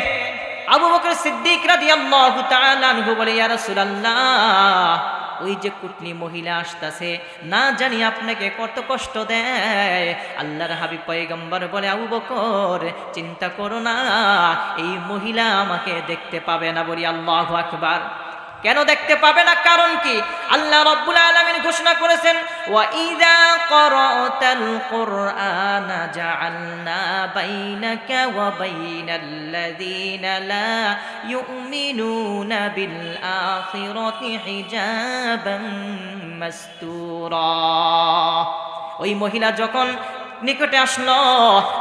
A: আবু বকর সিদ্দিক রাদিয়াল্লাহু তাআলা আনহু বলে, ইয়া রাসূলুল্লাহ, ওই যে কুটনি মহিলা আসতেছে, না জানি আপনাকে কত কষ্ট দেয়। আল্লাহর হাবিব পয়গম্বর বলে, আবু বকর চিন্তা করো না, এই মহিলা আমাকে দেখতে পাবে না। বলি আল্লাহু আকবার। কেন দেখতে পাবে না? কারণ কি? আল্লাহ রাব্বুল আলামিন ঘোষণা করেছেন, ওয়া ইযা ক্বরাতাল কুরআনা জাআলনা বাইনাকা ওয়া বাইনাল্লাযীনা লা ইউমিনুনা বিল আখিরাতি হিজাবান মাসতুরা। ওই মহিলা যখন নিকটে আসলো,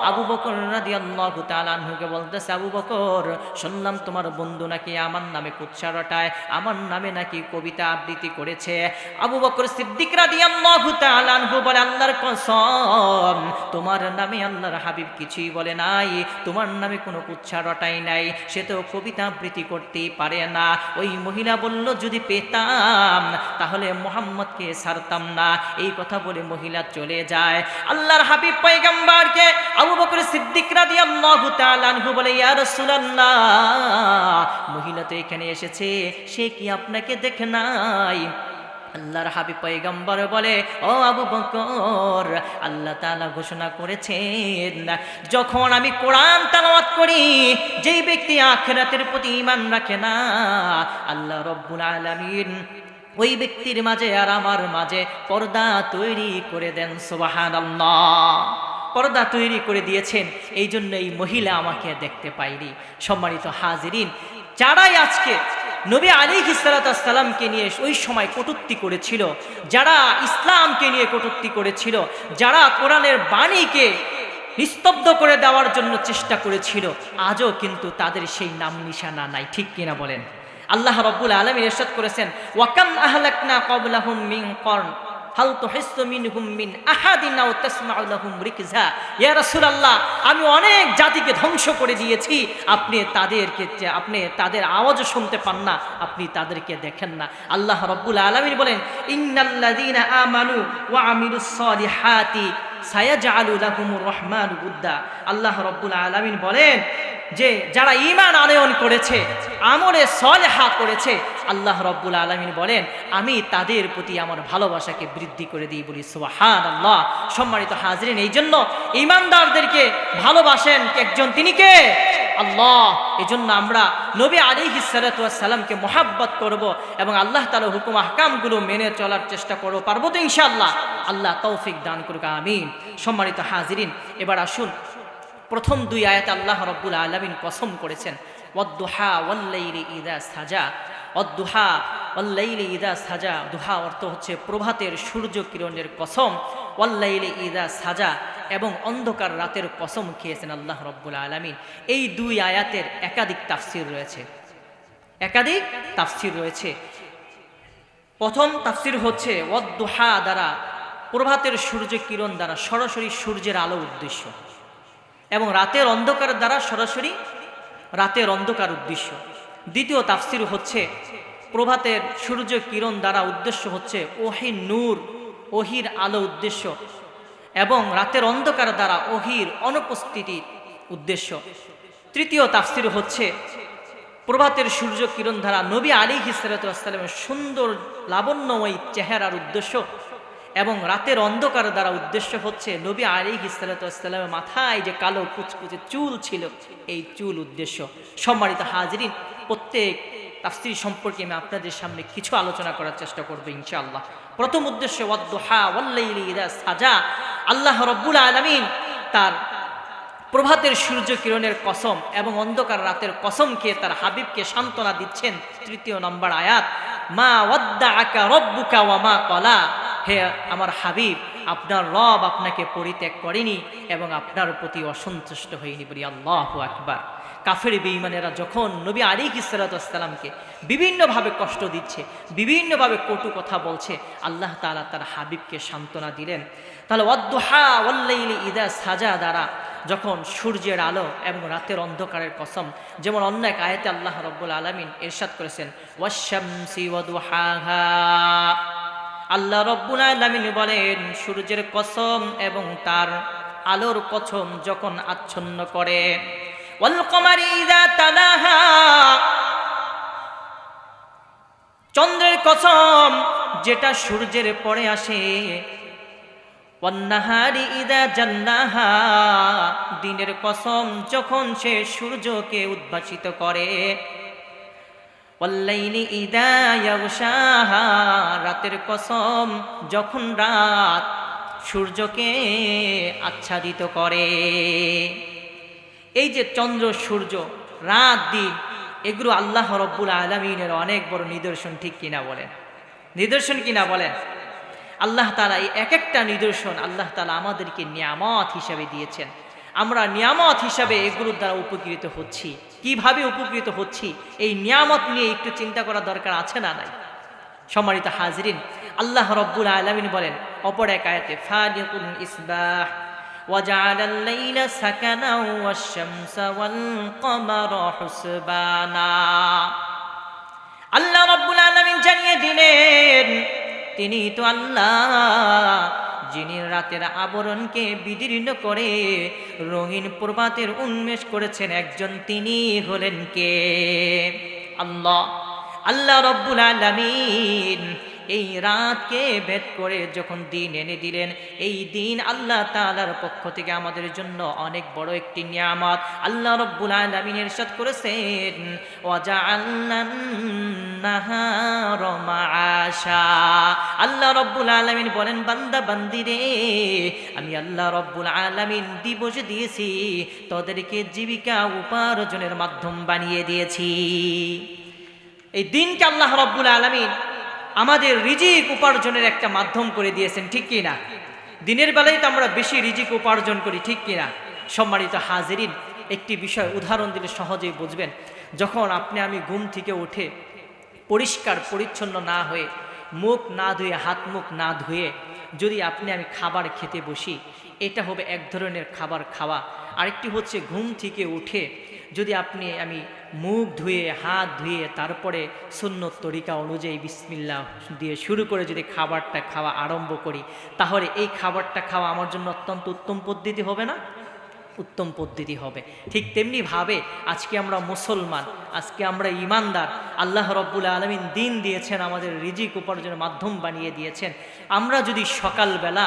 A: আবু বকর রাদিয়াল্লাহু তাআলা আনহুকে বলতেছে, আবু বকর, শুনলাম তোমার বন্ধু নাকি আমার নামে কুৎসা রটায়, আমার নামে নাকি কবিতা আবৃত্তি করেছে। আবু বকর সিদ্দিক রাদিয়াল্লাহু তাআলা আনহু বলে, আল্লাহর কসম, তোমার নামে আল্লাহর হাবিব কিছুই বলে নাই, তোমার নামে কোনো কুৎসা রটাই নাই, সে তো কবিতা আবৃত্তি করতেই পারে না। ওই মহিলা বলল, যদি পেতাম তাহলে মুহাম্মদকে ছাড়তাম না। এই কথা বলে মহিলা চলে যায়। আল্লাহর হাবিব পয়গম্বরকে আবু বকর সিদ্দিক রাদিয়াল্লাহু তাআলা আনহু বলে, ইয়া রাসূলুল্লাহ, মহিলা তো এখানে এসেছে, সে কি আপনাকে দেখে নাই? আল্লাহর হাবিব পয়গম্বর বলে, ও আবু বকর, আল্লাহ তাআলা ঘোষণা করেছেন, যখন আমি কোরআন তেলাওয়াত করি, যেই ব্যক্তি আখিরাতের প্রতি ঈমান রাখে না, আল্লাহ রাব্বুল আলামিন ওই ব্যক্তির মাঝে আর আমার মাঝে পর্দা তৈরি করে দেন। সুবহানাল্লাহ। পর্দা তৈরি করে দিয়েছেন, এই জন্য এই মহিলা আমাকে দেখতে পায়নি। সম্মানিত হাজিরিন, যারাই আজকে নবী আলাইহিস সালামকে নিয়ে ওই সময় কটূক্তি করেছিল, যারা ইসলামকে নিয়ে কটূক্তি করেছিল, যারা কোরআনের বাণীকে নিস্তব্ধ করে দেওয়ার জন্য চেষ্টা করেছিল, আজও কিন্তু তাদের সেই নাম নিশানা নাই। ঠিক কিনা বলেন? আল্লাহ রাব্বুল আলামিন ইরশাদ করেছেন, ওয়া কাম আহলাকনা ক্বাবলাহুম মিন করন হাল তুহিসসু মিনহুম মিন আহাদিন আও তাসমাউ লাহুম রিকজা। ইয়া রাসূলুল্লাহ, আমি অনেক জাতিকে ধ্বংস করে দিয়েছি, আপনি তাদের আওয়াজও শুনতে পান না, আপনি তাদেরকে দেখেন না। আল্লাহ রাব্বুল আলামিন বলেন, ইন্নাল্লাযীনা আমানু ওয়া আমিলুস সালিহাতি সায়াজআলু লাহুমুর রহমানু উদ্দা। আল্লাহ রাব্বুল আলামিন বলেন যে যারা ঈমান আনয়ন করেছে, আমলে সলেহা করেছে, আল্লাহ রাব্বুল আলামিন বলেন আমি তাদের প্রতি আমার ভালোবাসাকে বৃদ্ধি করে দিই। বলি সুবহানাল্লাহ। সম্মানিত হাজরিন, এই জন্য ঈমানদারদেরকে ভালোবাসেন একজন, তিনি কে? আল্লাহ। এজন্য আমরা নবী আলাইহিস সালাতু ওয়াস সালামকে মুহাব্বত করব এবং আল্লাহ তাআলার হুকুম আহকামগুলো মেনে চলার চেষ্টা করব। পারবো তো ইনশাআল্লাহ? আল্লাহ তৌফিক দান করুক, আমিন। সম্মানিত হাজরিন, এবার আসুন প্রথম দুই আয়াতে আল্লাহ রাব্বুল আলামিন কসম করেছেন ওয়াদ-দুহা ওয়াল-লাইলি ইযা সাজা। ওয়াদ-দুহা ওয়াল-লাইলি ইযা সাজা, দুহা অর্থ হচ্ছে প্রভাতের সূর্য কিরণের কসম, ওয়াল-লাইলি ইযা সাজা এবং অন্ধকার রাতের কসম খেয়েছেন আল্লাহ রাব্বুল আলামিন। এই দুই আয়াতের একাধিক তাফসীর রয়েছে, একাধিক তাফসীর রয়েছে। প্রথম তাফসীর হচ্ছে ওয়াদ-দুহা দ্বারা প্রভাতের সূর্য কিরণ দ্বারা সরাসরি সূর্যের আলো উদ্দেশ্য, এবং রাতের অন্ধকার দ্বারা সরাসরি রাতের অন্ধকার উদ্দেশ্য। দ্বিতীয় তাফসীর হচ্ছে প্রভাতের সূর্য কিরণ দ্বারা উদ্দেশ্য হচ্ছে ওহির নূর, ওহির আলো উদ্দেশ্য, এবং রাতের অন্ধকার দ্বারা ওহির অনুপস্থিতির উদ্দেশ্য। তৃতীয় তাফসীর হচ্ছে প্রভাতের সূর্য কিরণ দ্বারা নবী আলাইহিস সালাতু ওয়াস সালামের সুন্দর লাবণ্যময়ী চেহারার উদ্দেশ্য, এবং রাতের অন্ধকার দ্বারা উদ্দেশ্য হচ্ছে নবী আলাইহিস সালাতু ওয়াস সালামের মাথায় যে কালো কুচকুচে চুল ছিল, এই চুল উদ্দেশ্য। সম্মানিত হাজরিন, প্রত্যেক তাফসীর সম্পর্কে আমি আপনাদের সামনে কিছু আলোচনা করার চেষ্টা করব ইনশাআল্লাহ। প্রথম উদ্দেশ্য ওয়াদ-দুহা ওয়াল-লাইলি ইযা সাজা, আল্লাহ রাব্বুল আলামিন তার প্রভাতের সূর্য কিরণের কসম এবং অন্ধকার রাতের কসম খেয়ে তার হাবিবকে সান্ত্বনা দিচ্ছেন। তৃতীয় নম্বর আয়াত, মা ওয়াদ্দাআকা রাব্বুকা ওয়া মা ক্বালা, হে আমার হাবিব, আপনার রব আপনাকে পরিত্যাগ করেনি এবং আপনার প্রতি অসন্তুষ্ট হয়নি। বলি আল্লাহু আকবার। কাফের বেঈমানেরা যখন নবী আলাইহিস সালাতু ওয়াস সালামকে বিভিন্নভাবে কষ্ট দিচ্ছে, বিভিন্নভাবে কটু কথা বলছে, আল্লাহ তাআলা তার হাবিবকে সান্ত্বনা দিলেন। তাহলে ওয়াদ-দুহা ওয়াল-লাইলি ইযা সাজা দ্বারা যখন সূর্যের আলো এবং রাতের অন্ধকারের কসম, যেমন অন্য এক আয়াতে আল্লাহ রাব্বুল আলামিন ইরশাদ করেছেন ওয়াশ-শামসি ওয়া-দুহাহা, আল্লাহ রাব্বুল আলামিন বলেন সূর্যের কসম এবং তার আলোর কসম যখন আচ্ছন্ন করে, ওয়াল কমারি ইযা তালাহা, চন্দ্রের কসম যেটা সূর্যের পরে আসে, ওয়ান নাহারি ইযা জাল্লাহা, দিনের কসম যখন সে সূর্যকে উদ্ভাসিত করে, ওয়াল্লাইলি ইযা ইয়াগশাহা, রাতের কসম যখন রাত সূর্যকে আচ্ছাদিত করে। এই যে চন্দ্র সূর্য রাত দিন, এগুলো আল্লাহ রাব্বুল আলামিনের অনেক বড় নিদর্শন, ঠিক কিনা বলেন? নিদর্শন কিনা বলেন? আল্লাহ তাআলা এই এক একটা নিদর্শন আল্লাহ তাআলা আমাদেরকে নিয়ামত হিসাবে দিয়েছেন। আমরা নিয়ামত হিসাবে এগুলোর দ্বারা উপকৃত হচ্ছি। কিভাবে উপকৃত হচ্ছি এই নিয়ামত নিয়ে একটু চিন্তা করা দরকার আছে না নাই? সম্মানিত হাজরিন, আল্লাহ রাব্বুল আলামিন বলেন অপর এক আয়াতে, ফালিকুল ইসবাহ ওয়াজআলাল লাইলা সাকানা ওয়াশ-শামসা ওয়াল কমারা হুসবানা। আল্লাহ রাব্বুল আলামিন জানিয়ে দিলেন তিনি তো আল্লাহ যিনি রাতের আবরণকে বিদীর্ণ করে রঙিন প্রভাতের উন্মেষ করেছেন, একজন তিনি হলেন কে? আল্লাহ। আল্লাহ রাব্বুল আলামিন এই রাতকে ভেদ করে যখন দিন এনে দিলেন, এই দিন আল্লাহ তাআলার পক্ষ থেকে আমাদের জন্য অনেক বড় একটি নিয়ামত। আল্লাহ রাব্বুল আলামিন ইরশাদ করেছেন ওয়াজআলনান নাহারা মাআশা। আল্লাহ রাব্বুল আলামিন বলেন বান্দা বান্দিরে, আমি আল্লাহ রাব্বুল আলামিন দিবস দিয়েছি, তাদেরকে জীবিকা উপার্জনের মাধ্যম বানিয়ে দিয়েছি। এই দিনকে আল্লাহ রাব্বুল আলামিন আমাদের রিজিক উপার্জনের একটা মাধ্যম করে দিয়েছেন, ঠিক কিনা? দিনের বেলায় তো আমরা বেশি রিজিক উপার্জন করি, ঠিক কিনা? সম্মানিত হাজিরিন, একটি বিষয় উদাহরণ দিলে সহজেই বুঝবেন। যখন আপনি আমি ঘুম থেকে উঠে পরিষ্কার পরিচ্ছন্ন না হয়ে, মুখ না ধুয়ে, হাত মুখ না ধুয়ে যদি আপনি আমি খাবার খেতে বসি, এটা হবে এক ধরনের খাবার খাওয়া। আরেকটি হচ্ছে ঘুম থেকে উঠে যদি আমি মুখ ধুয়ে হাত ধুয়ে তারপরে সুন্নত তরিকা অনুযায়ী বিসমিল্লাহ দিয়ে শুরু করে যদি খাবারটা খাওয়া আরম্ভ করি, তাহলে এই খাবারটা খাওয়া আমার জন্য অত্যন্ত উত্তম পদ্ধতি হবে না? উত্তম পদ্ধতি হবে। ঠিক তেমনিভাবে আজকে আমরা মুসলমান, আজকে আমরা ইমানদার, আল্লাহ রব্বুল আলামিন দিন দিয়েছেন, আমাদের রিজিক উপার্জনের মাধ্যম বানিয়ে দিয়েছেন। আমরা যদি সকালবেলা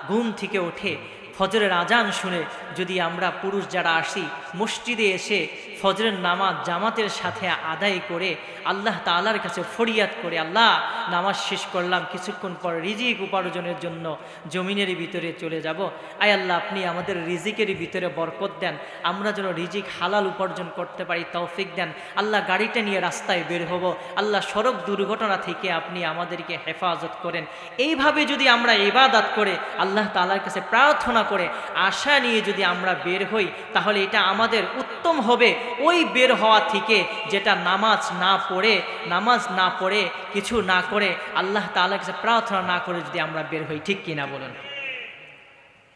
A: ঘুম থেকে উঠে ফজরের আজান শুনে যদি আমরা পুরুষ যারা আসি মসজিদে এসে ফজরের নামাজ জামাতের সাথে আদায় করে আল্লাহ তাআলার কাছে ফরিয়াদ করে, আল্লাহ নামাজ শেষ করলাম, কিছুক্ষণ পর রিজিক উপার্জনের জন্য জমিনের ভিতরে চলে যাব, আয় আল্লাহ আপনি আমাদের রিজিকের ভিতরে বরকত দেন, আমরা যেন রিজিক হালাল উপার্জন করতে পারি তৌফিক দেন, আল্লাহ গাড়িটা নিয়ে রাস্তায় বের হব, আল্লাহ সড়ক দুর্ঘটনা থেকে আপনি আমাদেরকে হেফাজত করেন। এইভাবে যদি আমরা ইবাদত করে আল্লাহ তাআলার কাছে প্রার্থনা করে আশা নিয়ে যদি আমরা বের হই, তাহলে এটা আমাদের উত্তম হবে ওই বের হওয়া থেকে যেটা নামাজ না পড়ে কিছু না করে আল্লাহ তাআলার কাছে প্রার্থনা না করে যদি আমরা বের হই। ঠিক কিনা বলুন?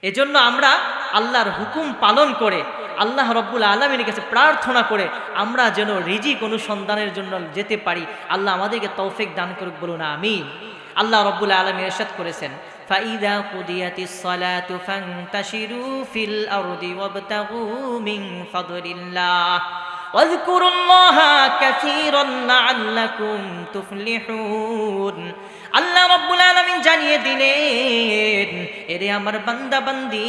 A: এজন্য আমরা আল্লাহর হুকুম পালন করে আল্লাহ রব্বুল আলামিনের কাছে প্রার্থনা করে আমরা যেন রিজিক অনুসন্ধানের জন্য যেতে পারি। আল্লাহ আমাদেরকে তৌফিক দান করুক, বলুন আমিন। আল্লাহ রব্বুল আলামিন ইরশাদ করেছেন, ফাইদা কুদিয়াতিস সালাতু ফান্তাশিরু ফিল আরদি ওয়াবতাগু মিন ফাদলিল্লাহ ওয়াযকুরুল্লাহা কাসীরান লাআল্লাকুম তুফলিহুন। আল্লাহ রব্বুল আলামিন জানিয়ে দিলেন, এরে আমার বান্দা বান্দি,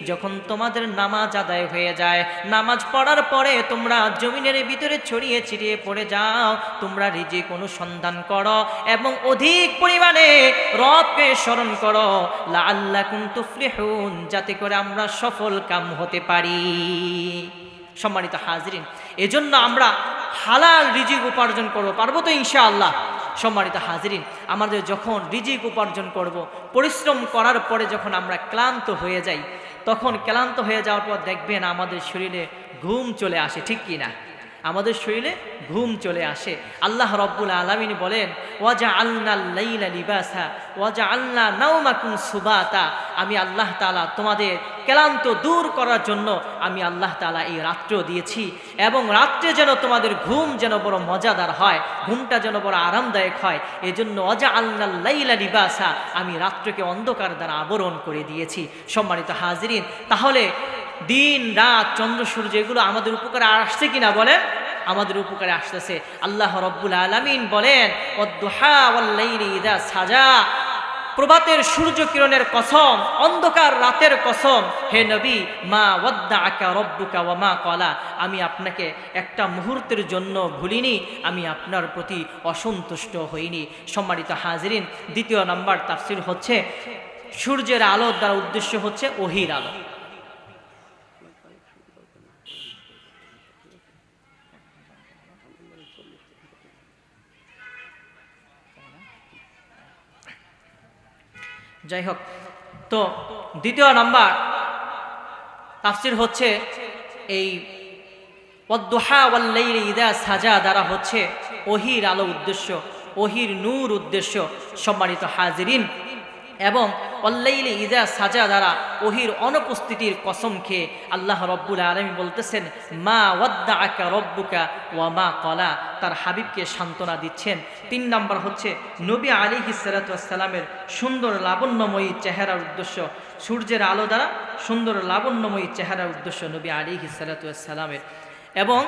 A: যখন তোমাদের নামাজ আদায় হয়ে যায়, নামাজ পড়ার পরে তোমরা জমিনের ভিতরে ছড়িয়ে ছিটিয়ে পড়ে যাও, তোমরা রিজিক অনুসন্ধান করো এবং অধিক পরিমাণে রবকে স্মরণ করো, লাআল্লাকুম তুফলিহুন, যাতে করে আমরা সফল কাম হতে পারি। সম্মানিত হাজিরিন, এজন্য আমরা হালাল রিজিক উপার্জন করব, পারবো তো ইনশাআল্লাহ? সম্মানিত হাজিরিন, আমাদের যখন রিজিক উপার্জন করব, পরিশ্রম করার পরে যখন আমরা ক্লান্ত হয়ে যাই, তখন ক্লান্ত হয়ে যাওয়ার পর দেখবেন আমাদের শরীরে ঘুম চলে আসে। ঠিক কি না? আমাদের শরীরে ঘুম চলে আসে। আল্লাহ রব্বুল আলামিন বলেন, ওয়াজআলনাল লাইলা লিবাসা ওয়াজআলনা নাওমাকুম সুবাতা, আমি আল্লাহ তাআলা তোমাদের ক্লান্ত দূর করার জন্য আমি আল্লাহ তাআলা এই রাত্র দিয়েছি, এবং রাত্রে যেন তোমাদের ঘুম যেন বড় মজাদার হয়, ঘুমটা যেন বড় আরামদায়ক হয়, এজন্য ওয়াজআলনাল লাইলা লিবাসা, আমি রাত্রকে অন্ধকার দ্বারা আবরণ করে দিয়েছি। সম্মানিত হাজিরিন, তাহলে দিন রাত চন্দ্র সূর্য এগুলো আমাদের উপকারে আসছে কিনা বলেন? আমাদের উপকারে আসতেছে। আল্লাহ রব্বুল আলামিন বলেন, ওয়াদ-দুহা ওয়াল-লাইলি ইযা সাজা, প্রভাতের সূর্য কিরণের কসম, অন্ধকার রাতের কসম, হে নবী, মা ওয়াদ্দাআকা রব্বুকা ওয়া মা ক্বালা, আমি আপনাকে একটা মুহূর্তের জন্য ভুলিনি, আমি আপনার প্রতি অসন্তুষ্ট হইনি। সম্মানিত হাজিরিন, দ্বিতীয় নাম্বার তাফসীর হচ্ছে সূর্যের আলো দ্বারা উদ্দেশ্য হচ্ছে ওহীর আলো। যাই হোক, তো দ্বিতীয় নাম্বার তাফসীর হচ্ছে এই ওয়াদ-দুহা ওয়াল-লাইলি ইযা সাজা দ্বারা হচ্ছে ওহীর আলো উদ্দেশ্য, ওহীর নূর উদ্দেশ্য। সম্মানিত হাজিরিন, এবং ওয়াল-লাইলি ইযা সাজা দ্বারা ওহীর অনুপস্থিতির কসম খেয়ে আল্লাহ রব্বুল আলামিন বলতেছেন, মা ওয়াদ্দাআকা রব্বুকা ওয়া মা ক্বালা, তার হাবিবকে সান্ত্বনা দিচ্ছেন। 3 নম্বর হচ্ছে নবী আলাইহিস সালাতু ওয়াস সালামের সুন্দর লাবণ্যময়ী চেহারার উদ্দেশ্য, সূর্যের আলো দ্বারা সুন্দর লাবণ্যময়ী চেহারার উদ্দেশ্য নবী আলাইহিস সালাতু ওয়াস সালামের। এবং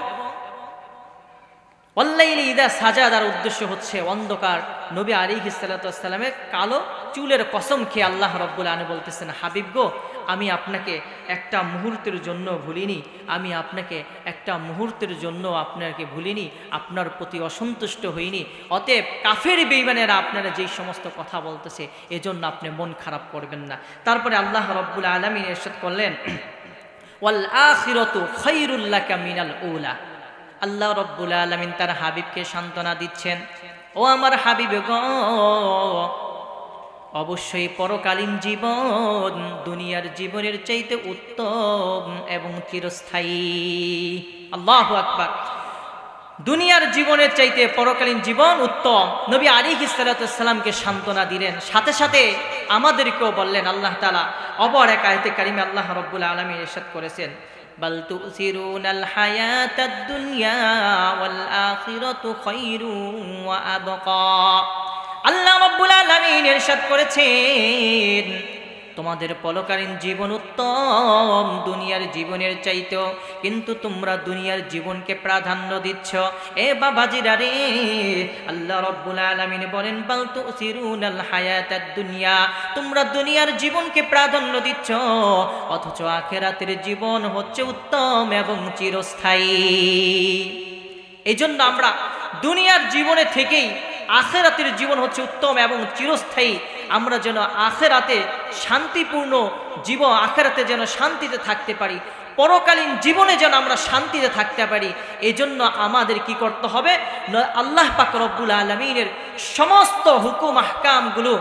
A: ওয়াল-লাইলি ইযা সাজা দ্বারা উদ্দেশ্য হচ্ছে অন্ধকার, নবী আলাইহিস সালাতু ওয়াস সালামের কালো চুলের কসম খেয়ে আল্লাহ রব্বুল আলামিন বলতেছেন, হাবিব গো, আমি আপনাকে একটা মুহূর্তের জন্য ভুলিনি, আমি আপনাকে একটা মুহূর্তের জন্য আপনাকে ভুলিনি, আপনার প্রতি অসন্তুষ্ট হইনি। অতএব কাফের বেঈমানেরা আপনারা যেই সমস্ত কথা বলতেছে, এজন্য আপনি মন খারাপ করবেন না। তারপরে আল্লাহ রব্বুল আলামিন ইরশাদ করলেন, ওয়াল আখিরাতু খায়রুল লাকা মিনাল উলা। আল্লাহ রব্বুল আলামিন তার হাবিবকে সান্ত্বনা দিচ্ছেন, ও আমার হাবিব গো, অবশ্যই পরকালীন জীবন দুনিয়ার জীবনের চাইতে উত্তম এবং চিরস্থায়ী। আল্লাহু আকবার। দুনিয়ার জীবনের চাইতে পরকালীন জীবন উত্তম। নবী আলাইহিস সালাতু ওয়াস সালামকে সান্ত্বনা দিলেন, সাথে সাথে আমাদেরকেও বললেন। আল্লাহ তাআলা অপর এক আয়াতে কারিমে আল্লাহ রাব্বুল আলামিন ইরশাদ করেছেন, বাল তুসিরুনাল হায়াতাদ দুনিয়া ওয়াল আখিরাতু খায়রুন ওয়া আবকা। আল্লাহ রাব্বুল আলামিন ইরশাদ করেছেন, তোমাদের পরকালীন জীবন উত্তম দুনিয়ার জীবনের চাইতেও, কিন্তু তোমরা দুনিয়ার জীবনকে প্রাধান্য দিচ্ছ। এ বাবাজিরা রে, আল্লাহ রাব্বুল আলামিন বলেন বাল তুসিরুনাল হায়াতাদ দুনিয়া, তোমরা দুনিয়ার জীবনকে প্রাধান্য দিচ্ছ, অথচ আখিরাতের জীবন হচ্ছে উত্তম এবং চিরস্থায়ী। এই জন্য আমরা দুনিয়ার জীবনে থেকেই আখিরাতের জীবন হচ্ছে উত্তম এবং চিরস্থায়ী, আমরা যেন আখিরাতে শান্তিপূর্ণ জীবন, আখিরাতে যেন শান্তিতে থাকতে পারি, পরকালীন জীবনে যেন আমরা শান্তিতে থাকতে পারি। এজন্য আমাদের কি করতে হবে? আল্লাহ পাক রব্বুল আলামিনের সমস্ত হুকুম আহকামগুলো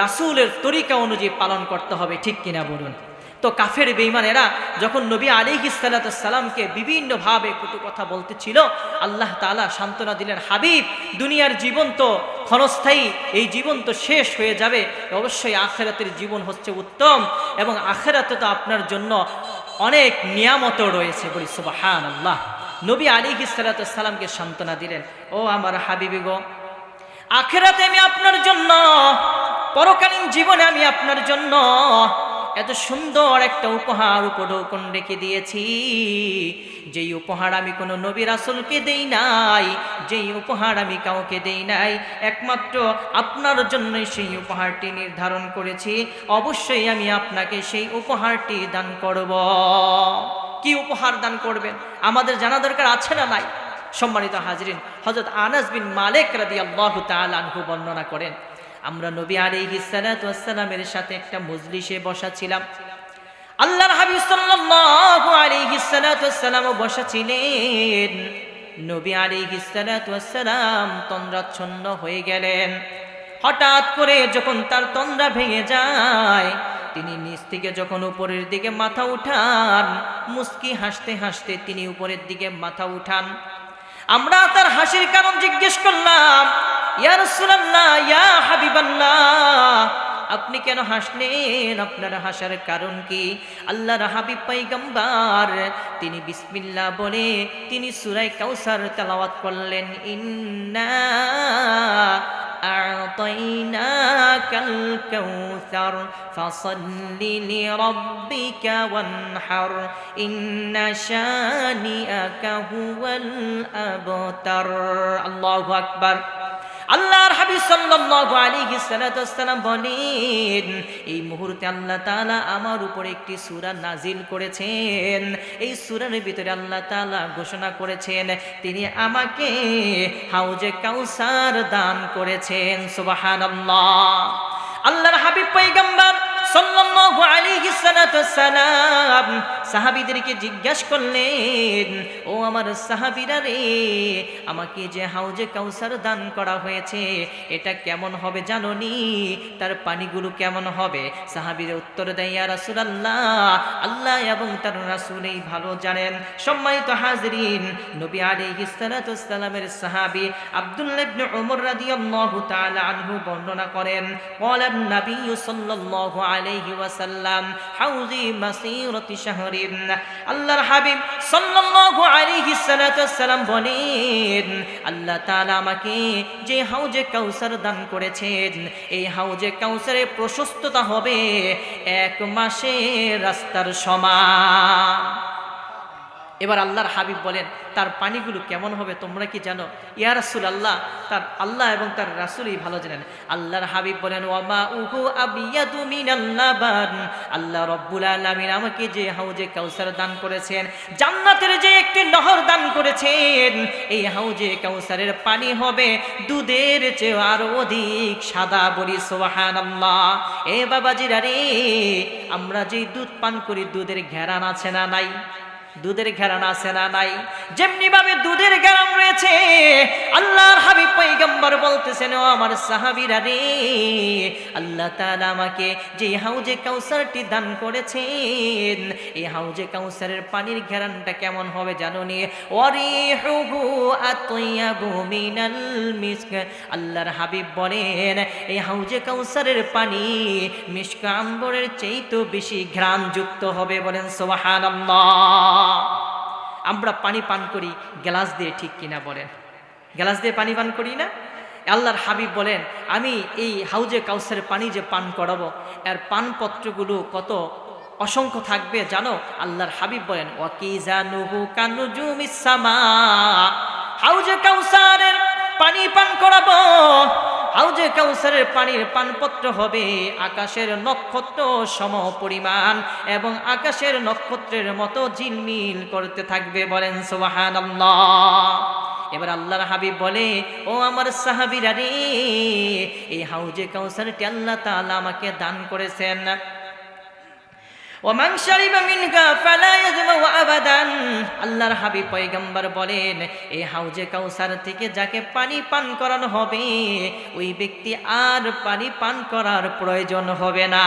A: রাসূলের তরিকা অনুযায়ী পালন করতে হবে, ঠিক কিনা বলুন? তো কাফের বেঈমানেরা যখন নবী আলাইহিস সালাতু ওয়াস সালামকে বিভিন্নভাবে কটু কথা বলতেছিল, আল্লাহ তাআলা সান্ত্বনা দিলেন, হাবিব, দুনিয়ার জীবন তো ক্ষণস্থায়ী, এই জীবন তো শেষ হয়ে যাবে, অবশ্যই আখিরাতের জীবন হচ্ছে উত্তম, এবং আখিরাতে তো আপনার জন্য অনেক নিয়ামতও রয়েছে। বলি সুবহানাল্লাহ। নবী আলাইহিস সালাতু ওয়াস সালামকে সান্ত্বনা দিলেন, ও আমার হাবিবি গো, আখিরাতে আমি আপনার জন্য, পরকালীন জীবনে আমি আপনার জন্য এত সুন্দর একটা উপহার উপঢৌকন রেখে দিয়েছি, যেই উপহার আমি কোনো নবী রাসূলকে দেই নাই, যেই উপহার আমি কাউকে দেই নাই, একমাত্র আপনার জন্যই সেই উপহারটি নির্ধারণ করেছি। অবশ্যই আমি আপনাকে সেই উপহারটি দান করব। কি উপহার দান করবেন আমাদের জানা দরকার আছে না নাই? সম্মানিত হাজরিন, হযরত আনাস বিন মালিক রাদিয়াল্লাহু তাআলা আনহু বর্ণনা করেন, আমরা নবী আলাইহিস সালাতু ওয়াস সালামের সাথে একটা মজলিসে বসা ছিলাম। আল্লাহর হাবিব সাল্লাল্লাহু আলাইহিস সালাতু ওয়াস সালামও বসা ছিলেন। নবী আলাইহিস সালাতু ওয়াস সালাম তন্দ্রাচ্ছন্ন হয়ে গেলেন। হঠাৎ করে যখন তার তন্দ্রা ভেঙে যায়, তিনি নিচ থেকে যখন উপরের দিকে মাথা উঠান, মুস্কি হাসতে হাসতে তিনি উপরের দিকে মাথা উঠান। আমরা তার হাসির কারণ জিজ্ঞেস করলাম, ইয়া রাসূলুল্লাহ, ইয়া হাবিবাল্লাহ, আপনি কেন হাসলেন? আপনার হাসার কারণ কি? আল্লাহর হাবিব পয়গম্বর তিনি বিসমিল্লাহ বলে তিনি সূরা কাউসার তেলাওয়াত করলেন, ইন্না আ'তাইনাকাল কাউসার ফাসাল্লি লিরাব্বিকা ওয়ানহার ইন্না শানিআকা হুয়াল আবতার। আল্লাহু আকবার। আল্লাহর হাবিব সাল্লাল্লাহু আলাইহি সাল্লাম বলেন, এই মুহূর্তে আল্লাহ তাআলা আমার উপরে একটি সূরা নাজিল করেছেন। এই সূরার ভিতরে আল্লাহ তাআলা ঘোষণা করেছেন তিনি আমাকে হাউজে কাউসার দান করেছেন। সুবহানাল্লাহ। আল্লাহর হাবিব পয়গম্বর সাল্লাল্লাহু আলাইহি সাল্লাম সাহাবীদেরকে জিজ্ঞাসা করলেন, ও আমার সাহাবীরা রে, আমাকে যে হাউজে কাউসার দান করা হয়েছে এটা কেমন হবে জানোনি? তার পানিগুলো কেমন হবে? সাহাবীরা উত্তর দেয়, ইয়া রাসূলুল্লাহ, আল্লাহ এবং তার রাসূলই ভালো জানেন। সম্মানিত হাজরিন, নবী আলাইহিস সালাতু ওয়াস সালামের সাহাবী আব্দুল্লাহ ইবনে উমর রাদিয়াল্লাহু তাআলা আনহু বর্ণনা করেন, ক্বালান নবী সাল্লাল্লাহু আলাইহি ওয়াসাল্লাম হাউজি মাসিরাতি শাহরিন। আল্লাহর হাবিব সাল্লাল্লাহু আলাইহি সাল্লাম বলেন, আল্লাহ তাআলা আমাকে যে হাউজে কাউসার দান করেছেন, এই হাউজে কাউসারের প্রশস্ততা হবে 1 মাসের রাস্তার সমান। এবার আল্লাহর হাবিব বলেন, তার পানিগুলো কেমন হবে তোমরা কি জানো? ইয়া রাসূলুল্লাহ, তার আল্লাহ এবং তার রাসূলই ভালো জানেন। আল্লাহর হাবিব বলেন, ওয়া মাউহু আবিয়াদু মিনাল লাবান। আল্লাহ রাব্বুল আলামিন আমাকে যে হাউজে কাউসার দান করেছেন, জান্নাতের যে একটি নহর দান করেছেন, এই হাউজে কাউসারের পানি হবে দুধের চেয়ে আরো অধিক সাদা। বলি সুবহানাল্লাহ। এ বাবাজিরা রে, আমরা যে দুধ পান করি দুধের ঘেরান আছে না নাই? দুধের ঘেরান আছে না নাই? যেমনি ভাবে দুধের ঘেরান রয়েছে, আল্লাহর হাবিব পয়গম্বর বলতে বলতেছেন, ও আমার সাহাবীরা রে, আল্লাহ তাআলা আমাকে যে হাউজে কাউসারটি দান করেছেন, এই হাউজে কাউসারের পানির ঘেরানটা কেমন হবে জানো নি? ওয়ারিহুহু আতয়াবু মিনাল মিস্ক। আল্লাহর হাবিব বলেন, এই হাউজে কাউসারের পানি মিশক আম্বরের চেয়েও বেশি ঘ্রাণযুক্ত হবে। বলেন সুবহানাল্লাহ। আমরা পানি পান করি গ্লাস দিয়ে, ঠিক কিনা বলেন? গ্লাস দিয়ে পানি পান করি না? আল্লাহর হাবিব বলেন, আমি এই হাউজে কাউসারের পানি যে পান করাবো, এর পানপত্রগুলো কত অসংখ্য থাকবে জানো? আল্লাহর হাবিব বলেন, ওয়াকিজানুহু কানুজুমিস সামা। হাউজে কাউসারের পানি পান করাবো, হাউজে কাউসারের পানির পানপত্র হবে আকাশের নক্ষত্র সম পরিমাণ এবং আকাশের নক্ষত্রের মতো ঝিলমিল করতে থাকবে। বলেন সুবহানাল্লাহ। এবার আল্লাহর হাবিব বলে, ও আমার সাহাবীরা রে, এই হাউজে কাউসারটি আল্লাহ তাআলা আমাকে দান করেছেন। ওমান শারিবা মিনহা ফালা ইয়াজমা আবাদান। আল্লাহর হাবিব পয়গম্বর বলেন, এই হাউজে কাউসার থেকে যাকে পানি পান করানো হবে, ওই ব্যক্তি আর পানি পান করার প্রয়োজন হবে না।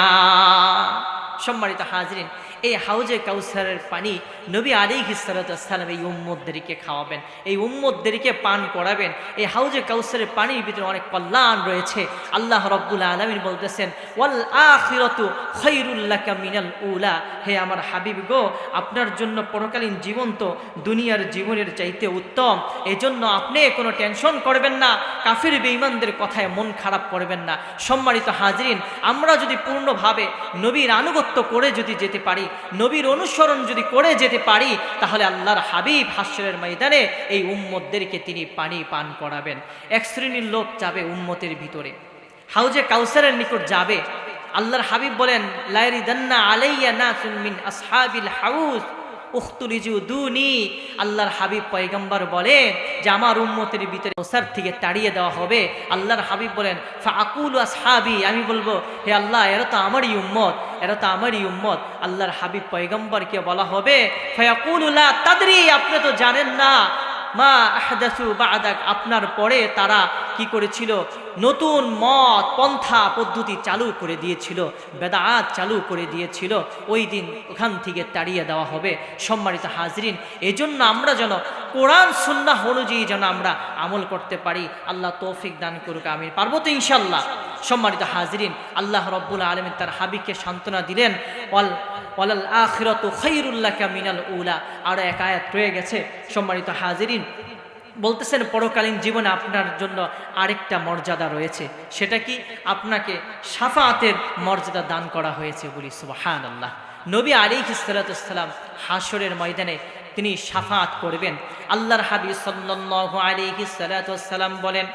A: সম্মানিত হাজরিন, এই হাউজে কাউসারের পানি নবী আলাইহিস সালাতু ওয়াস সালাম এই উম্মতদেরকে খাওয়াবেন, এই উম্মতদেরকে পান করাবেন। এই হাউজে কাউসারের পানির ভিতরে অনেক কল্যাণ রয়েছে। আল্লাহ রাব্বুল আলামিন বলতেছেন, ওয়াল আখিরাতু খায়রুল লাকা মিনাল উলা। হে আমার হাবিব গো, আপনার জন্য পরকালীন জীবন তো দুনিয়ার জীবনের চাইতে উত্তম। এজন্য আপনি কোনো টেনশন করবেন না, কাফির বেঈমানদের কথায় মন খারাপ করবেন না। সম্মানিত হাজরিন, আমরা যদি পূর্ণভাবে নবীর আনুগত্য করে যদি যেতে পারি, নবীর অনুসরণ যদি করে যেতে পারি, তাহলে আল্লাহর হাবিব হাশরের ময়দানে এই উম্মতদেরকে তিনি পানি পান করাবেন। এক শ্রেণীর লোক যাবে উম্মতের ভিতরে, হাউজে কাউসারের নিকট যাবে। আল্লাহর হাবিব বলেন, লাইরিদান্না আলাইয়া নাসুম মিন আসহাবিল হাউজ উখতুরিজু দুনি। আল্লাহর হাবিব পয়গম্বর বলেন যে আমার উম্মতের ভিতরে কাউসার থেকে তাড়িয়ে দেওয়া হবে। আল্লাহর হাবিব বলেন, ফাআকুলু আসহাবি, আমি বলবো, হে আল্লাহ, এরা তো আমারই উম্মত, এরা তো আমারই উম্মত। আল্লাহর হাবিব পয়গম্বরকে বলা হবে, ফায়াকুলু লা তাদরি, আপনি তো জানেন না, মা আহদাসু বা'দাক, আপনার পরে তারা কি করেছিল? নতুন মত পন্থা পদ্ধতি চালু করে দিয়েছিল, বেদাত চালু করে দিয়েছিল। ওই দিন ওখান থেকে তাড়িয়ে দেওয়া হবে। সম্মানিত হাজরিন, এজন্য আমরা যেন কোরআন সুন্নাহ অনুযায়ী যেন আমরা আমল করতে পারি। আল্লাহ তৌফিক দান করুক, আমিন। পারবো তো ইনশাল্লাহ? সম্মানিত হাজরিন, আল্লাহ রাব্বুল আলামিন তার হাবিবকে সান্ত্বনা দিলেন, ওয়ালাল আখিরাতু খায়রুল লাকা মিনাল উলা। আর এক আয়াত রয়ে গেছে। সম্মানিত হাজরিন, বলতেছেন পরকালীন জীবনে আপনার জন্য আরেকটা মর্যাদা রয়েছে। সেটা কি? আপনাকে শাফাআতের মর্যাদা দান করা হয়েছে। বলি সুবহানাল্লাহ। নবী আলাইহিস সালাতু ওয়াস সালাম হাশরের ময়দানে তিনি শাফাআত করবেন। আল্লাহর হাবিব সাল্লাল্লাহু আলাইহি সাল্লাতু ওয়াস সালাম বলেন,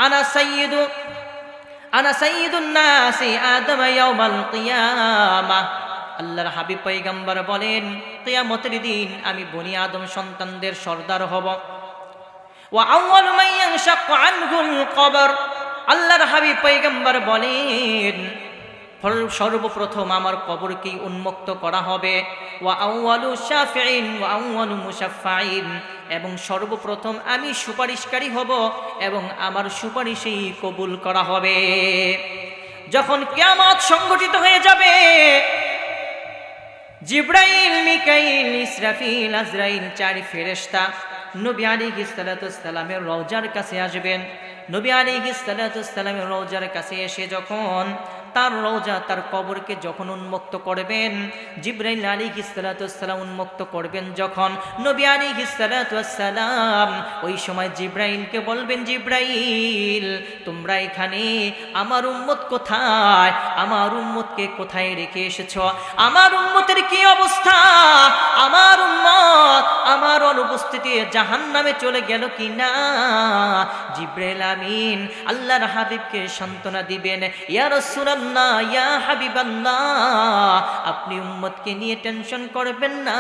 A: আনা সাইয়্যিদুন নাসি আদম ইয়াউমাল কিয়ামাহ। আল্লাহর হাবিব পয়গম্বর বলেন, কিয়ামতের দিন আমি বনি আদম সন্তানদের সর্দার হব। ওয়া আউয়ালু মান ইয়ানশাক্কু আনহুল কবর। আল্লাহর হাবিব পয়গম্বর বলেন, সর্বপ্রথম আমার কবরকে উন্মুক্ত করা হবে। ওয়া আউয়ালু শাফিঈন ওয়া আউয়ালু মুশাফফাঈন, এবং সর্বপ্রথম আমি সুপারিশকারী হব এবং আমার সুপারিশই কবুল করা হবে। যখন কিয়ামত সংঘটিত হয়ে যাবে, জিবরাইল, মিকাইল, ইসরাফিল, আজরাইল, চার ফেরেশতা নবী আলাইহিস সালাতু ওয়াস সালামের রওজার কাছে আসবেন। নবী আলাইহিস সালাতু ওয়াস সালামের রওজার কাছে এসে যখন তার রওজা, তার কবরকে যখন উন্মুক্ত করবেন, জিবরাইল আলাইহিস সালাতু ওয়াস সালাম উন্মুক্ত করবেন যখন, নবী আলাইহিস সালাতু ওয়াস সালাম ওই সময় জিবরাইলকে বলবেন, জিবরাইল, তোমরা এখানে, আমার উম্মত কোথায়? আমার উম্মতকে কোথায় রেখে এসেছো? আমার উম্মতের কি অবস্থা? আমার উম্মত আমার অনুপস্থিতি জাহান্নামে চলে গেল কিনা? জিবরাইল আমিন আল্লাহর হাবিবকে সান্ত্বনা দিবেন, ইয়া রাসূলুল্লাহ, ইয়া হাবিবাল্লাহ, আপনি উম্মতকে নিয়ে টেনশন করবেন না।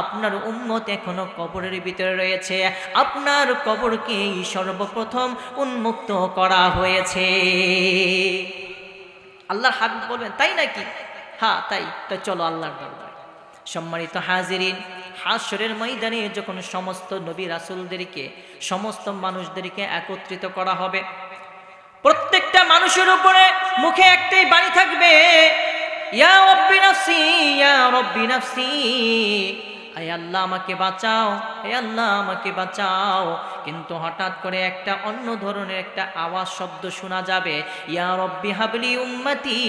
A: আপনার উম্মত এখনো কবরের ভিতরে রয়েছে, আপনার কবরকে সর্বপ্রথম উন্মুক্ত করা হয়েছে। আল্লাহর হাবিব বলবেন, তাই নাকি? হ্যাঁ তাই, তো চলো আল্লাহর দরবারে। সম্মানিত হাজিরিন, হাশরের ময়দানে যখন সমস্ত নবী রাসূলদেরকে, সমস্ত মানুষদেরকে একত্রিত করা হবে, প্রত্যেকটা মানুষের উপরে মুখে একটাই বাণী থাকবে, ইয়া রব্বি নাফসি, ইয়া রব্বি নাফসি, হে আল্লাহ আমাকে বাঁচাও, হে আল্লাহ আমাকে বাঁচাও। কিন্তু হঠাৎ করে একটা অন্য ধরনের একটা আওয়াজ শব্দ শোনা যাবে, ইয়া রব্বি হাবলি উম্মতি,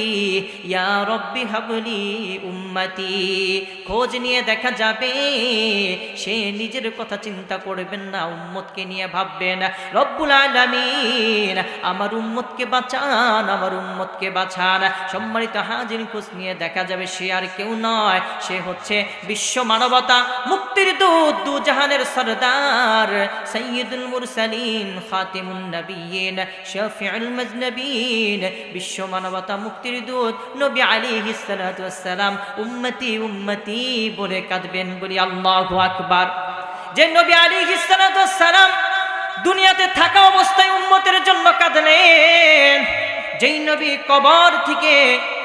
A: ইয়া রব্বি হাবলি উম্মতি। খোঁজ নিয়ে দেখা যাবে সে নিজের কথা চিন্তা করবেন না, উম্মতকে নিয়ে ভাববেন, রব্বুল আলামিন আমার উম্মতকে বাঁচান, আমার উম্মতকে বাঁচান। সম্মানিত হাজির, খোঁজ নিয়ে দেখা যাবে সে আর কেউ নয়, সে হচ্ছে বিশ্ব মানবতা, মুক্তির দূত, দু জাহানের সরদার, সাইয়্যিদুল মুরসালিন, খাতিমুন নবিয়্যিন, শাফিউল মুজনবিন, বিশ্ব মানবতা মুক্তির দূত নবী আলাইহিস সালাতু ওয়াস সালাম উম্মতি উম্মতি বলে কাঁদবেন। বলি আল্লাহু আকবার। যে নবী আলাইহিস সালাতু ওয়াস সালাম দুনিয়াতে থাকা অবস্থায় উম্মতের জন্য কাঁদলেন, যেই নবী কবর থেকে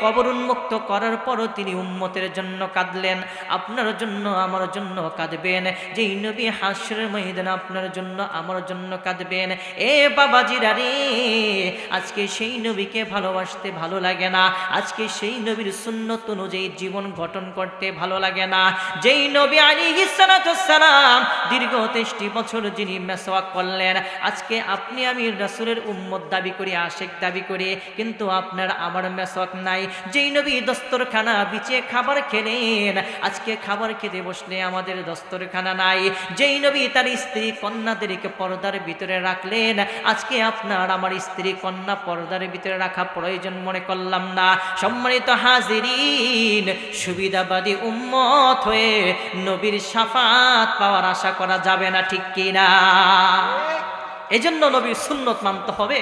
A: কবর উন্মুক্ত করার পরও তিনি উম্মতের জন্য কাঁদলেন, আপনার জন্য আমার জন্য কাঁদবেন। যেই নবী হাশরের ময়দানে আপনার জন্য আমার জন্য কাঁদবেন। এ বাবাজিরা রে, আজকে সেই নবীকে ভালোবাসতে ভালো লাগে না, আজকে সেই নবীর সুন্নত অনুযায়ী জীবন গঠন করতে ভালো লাগে না। যেই নবী আলাইহিস সালাতু ওয়াস সালাম দীর্ঘ 23 বছর যিনি মেসওয়াক করলেন, আজকে আপনি আমি রাসূলের উম্মত দাবি করি, আশিক দাবি করি, কিন্তু আপনার আমার মেসওয়াক নাই। যেই নবী দস্তরখানা বিছিয়ে খাবার খেলেন, আজকে খাবার খেতে বসলে আমাদের দস্তরখানা নাই। যেই নবী তার স্ত্রী কন্যাদেরকে পর্দার ভিতরে রাখলেন, আজকে আপনার আমার স্ত্রী কন্যা পর্দার ভিতরে রাখা প্রয়োজন মনে করলাম না। সম্মানিত হাজিরিন, সুবিধাবাদী উম্মত হয়ে নবীর শাফাত পাওয়ার আশা করা যাবে না, ঠিক কিনা? এজন্য নবীর সুন্নত মানতে হবে,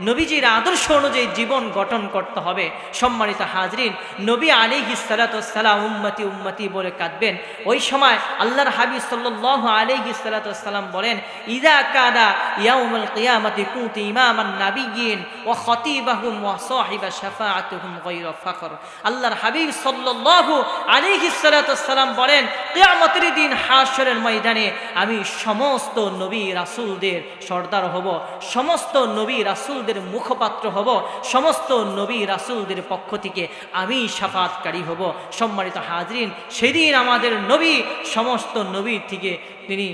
A: নবীজির আদর্শ অনুযায়ী জীবন গঠন করতে হবে। সম্মানিত হাজরিন, নবী আলাইহিস সালাতু ওয়াস সালাম উম্মতি উম্মতি বলে কাঁদবেন। ওই সময় আল্লাহর হাবিব সাল্লাল্লাহু আলাইহি সাল্লাতু ওয়াস সালাম বলেন, ইযা কানা ইয়াউমুল কিয়ামাতি কুনতু ইমামান নাবিয়্যিন ওয়া খতিবাহুম ওয়া সাহিবা শাফাআতুহুম গায়রা ফাখর। আল্লাহর হাবিব সাল্লাল্লাহু আলাইহি সাল্লাতু ওয়াস সালাম বলেন, কিয়ামতের দিন হাশরের ময়দানে আমি সমস্ত নবী রাসূলদের সর্দার হব, সমস্ত নবী রাসূলদের মুখপাত্র হব, সমস্ত নবী রাসূলদের পক্ষ থেকে আমি শাফাতকারী হব। সম্মানিত হাজরিন, সেদিন আমাদের নবী সমস্ত নবীর থেকে তিনি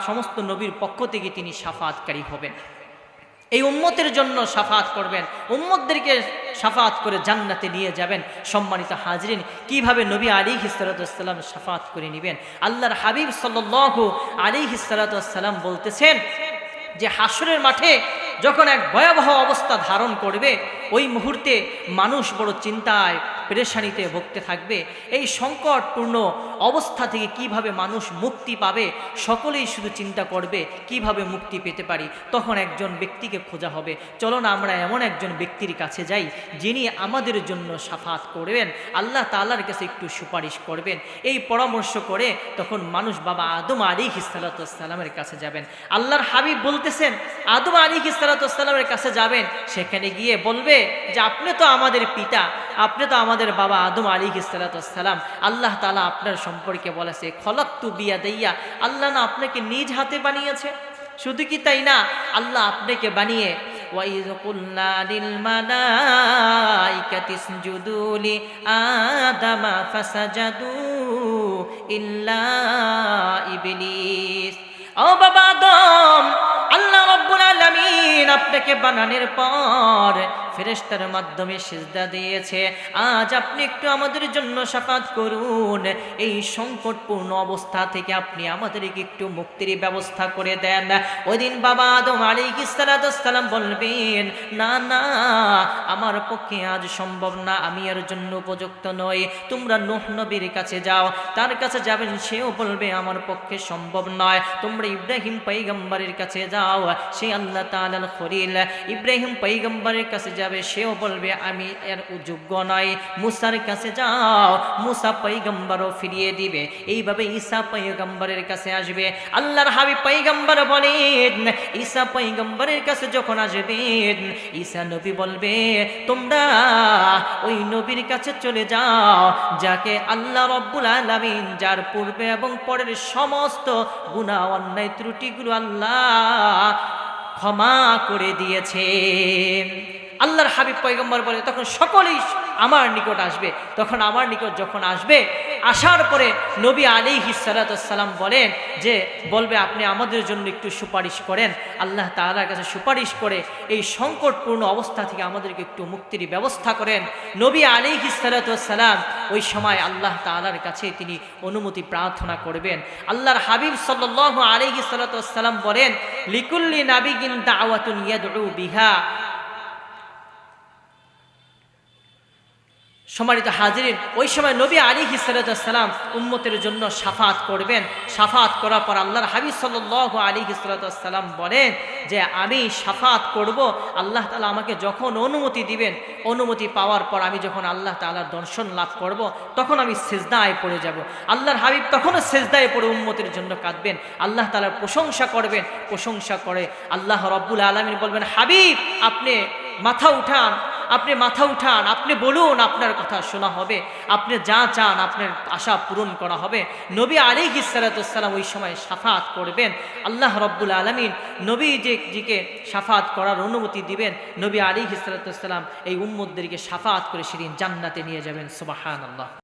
A: সমস্ত নবীর পক্ষ থেকে তিনি শাফাতকারী হবেন। এই উম্মতের জন্য শাফাত করবেন, উম্মতদেরকে শাফাত করে জান্নাতে নিয়ে যাবেন। সম্মানিত হাজরিন, কিভাবে নবী আলাইহিস সালাতু ওয়াস সালাম শাফাত করে নেবেন? আল্লাহর হাবিব সাল্লাল্লাহু আলাইহিস সালাতু ওয়াস সালাম বলতেছেন যে হাশরের মাঠে যখন এক ভয়াবহ অবস্থা ধারণ করবে, ওই মুহূর্তে মানুষ বড় চিন্তায় পেরেশানিতে ভুগতে থাকবে। এই সংকটপূর্ণ অবস্থা থেকে কিভাবে মানুষ মুক্তি পাবে, সকলেই শুধু চিন্তা করবে কিভাবে মুক্তি পেতে পারি। তখন একজন ব্যক্তিকে খোঁজা হবে, চলো না আমরা এমন একজন ব্যক্তির কাছে যাই যিনি আমাদের জন্য শাফাত করবেন, আল্লাহ তাআলার কাছে একটু সুপারিশ করবেন। এই পরামর্শ করে তখন মানুষ বাবা আদম আলাইহিস সালাতু ওয়াস সালামের কাছে যাবেন। আল্লাহর হাবিব বলতেছেন, আদম আলাইহিস সালাতু ওয়াস সালামের কাছে যাবেন, সেখানে গিয়ে বলবে যে আপনি তো আমাদের পিতা, আপনি তো আমাদের বাবা আদম আলাইহিস সালাতু ওয়াস সালাম। আল্লাহ তাআলা আপনার সম্পর্কে বলেছে, খলাকতু বিয়াদাইয়া, আল্লাহ না আপনাকে নিজ হাতে বানিয়েছে। শুধু কি তাই না, আল্লাহ আপনাকে বানিয়ে ওয়াইয কুলনা লিল মালাইকাতি ইসজুদু লি আদামা ফাসাজাদু ইল্লা ইবলিস। ও বাবা আদম, আল্লাহ রাব্বুল আলামিন আপনাকে বানানোর পর ফেরেশতার মাধ্যমে সিজদা দিয়েছে। আজ আপনি একটু আমাদের জন্য শাফাত করুন, এই সংকটপূর্ণ অবস্থা থেকে আপনি আমাদেরকে একটু মুক্তির ব্যবস্থা করে দেন। ওই দিন বাবা আদম আলাইহিস সালাতু ওয়াস সালাম বলবেন, না না, আমার পক্ষে আজ সম্ভব না, আমি এর জন্য উপযুক্ত নই। তোমরা নূহ নবীর কাছে যাও, তার কাছে যাবেন, সেও বলবে আমার পক্ষে সম্ভব নয়। তোমরা ইব্রাহিম পয়গম্বরের কাছে যাও, সে আল্লাহ তাআলার খলিল, ইব্রাহিম পয়গম্বরের কাছে যাবে, যাবে, সেও বলবে আমি এর যোগ্য নয়, মুসার কাছে যাও, মুসা পয়গম্বরও ফিরিয়ে দিবে। এইভাবে ঈসা পয়গম্বরের কাছে আসবে। আল্লাহর হাবিব পয়গম্বর বলেন, ঈসা পয়গম্বরের কাছে যখন আসবেন, ঈসা নবী বলবে তোমরা ওই নবীর কাছে চলে যাও যাকে আল্লাহ রব্বুল আলামিন, যার পূর্বে এবং পরের সমস্ত গুনাহ অন্যায় ত্রুটিগুলো আল্লাহ ক্ষমা করে দিয়েছে। আল্লাহর হাবিব পয়গম্বর বলে তখন সকলেই আমার নিকট আসবে। তখন আমার নিকট যখন আসবে, আসার পরে নবী আলাইহিস সালাতু ওয়াস সালাম বলেন যে বলবে আপনি আমাদের জন্য একটু সুপারিশ করেন। আল্লাহ তাআলার কাছে সুপারিশ করে এই সংকটপূর্ণ অবস্থা থেকে আমাদেরকে একটু মুক্তির ব্যবস্থা করেন। নবী আলাইহিস সালাতু ওয়াস সালাম ওই সময় আল্লাহ তাআলার কাছে তিনি অনুমতি প্রার্থনা করবেন। আল্লাহর হাবিব সাল্লাল্লাহু আলাইহি সাল্লাতু ওয়াস সালাম বলেন, লিকুল্লি নাবিয়্যিন দাওয়াতুন ইয়াদউ বিহা। সম্মানিত হাজিরিন, ওই সময় নবী আলাইহিস সালাতু ওয়াস সালাম উম্মতের জন্য শাফাত করবেন। শাফাত করার পর আল্লাহর হাবিব সাল্লাল্লাহু আলাইহি সাল্লাতু ওয়াস সালাম বলেন যে আমি শাফাত করব, আল্লাহ তাআলা আমাকে যখন অনুমতি দিবেন, অনুমতি পাওয়ার পর আমি যখন আল্লাহ তাআলার দর্শন লাভ করব, তখন আমি সিজদায় পড়ে যাব। আল্লাহর হাবিব তখনও সিজদায় পড়ে উম্মতের জন্য কাঁদবেন, আল্লাহ তাআলার প্রশংসা করবেন। প্রশংসা করে আল্লাহ রব্বুল আলামিন বলবেন, হাবিব আপনি মাথা উঠান, আপনি মাথা উঠান, আপনি বলুন, আপনার কথা শোনা হবে, আপনি যা চান আপনার আশা পূরণ করা হবে। নবী আলাইহিস সালাতু ওয়াস সালাম ওই সময় শাফাত করবেন। আল্লাহ রব্বুল আলামিন নবীজিকে শাফাত করার অনুমতি দিবেন। নবী আলাইহিস সালাতু ওয়াস সালাম এই উম্মতদেরকে শাফাত করে সেদিন জান্নাতে নিয়ে যাবেন। সুবহানাল্লাহ।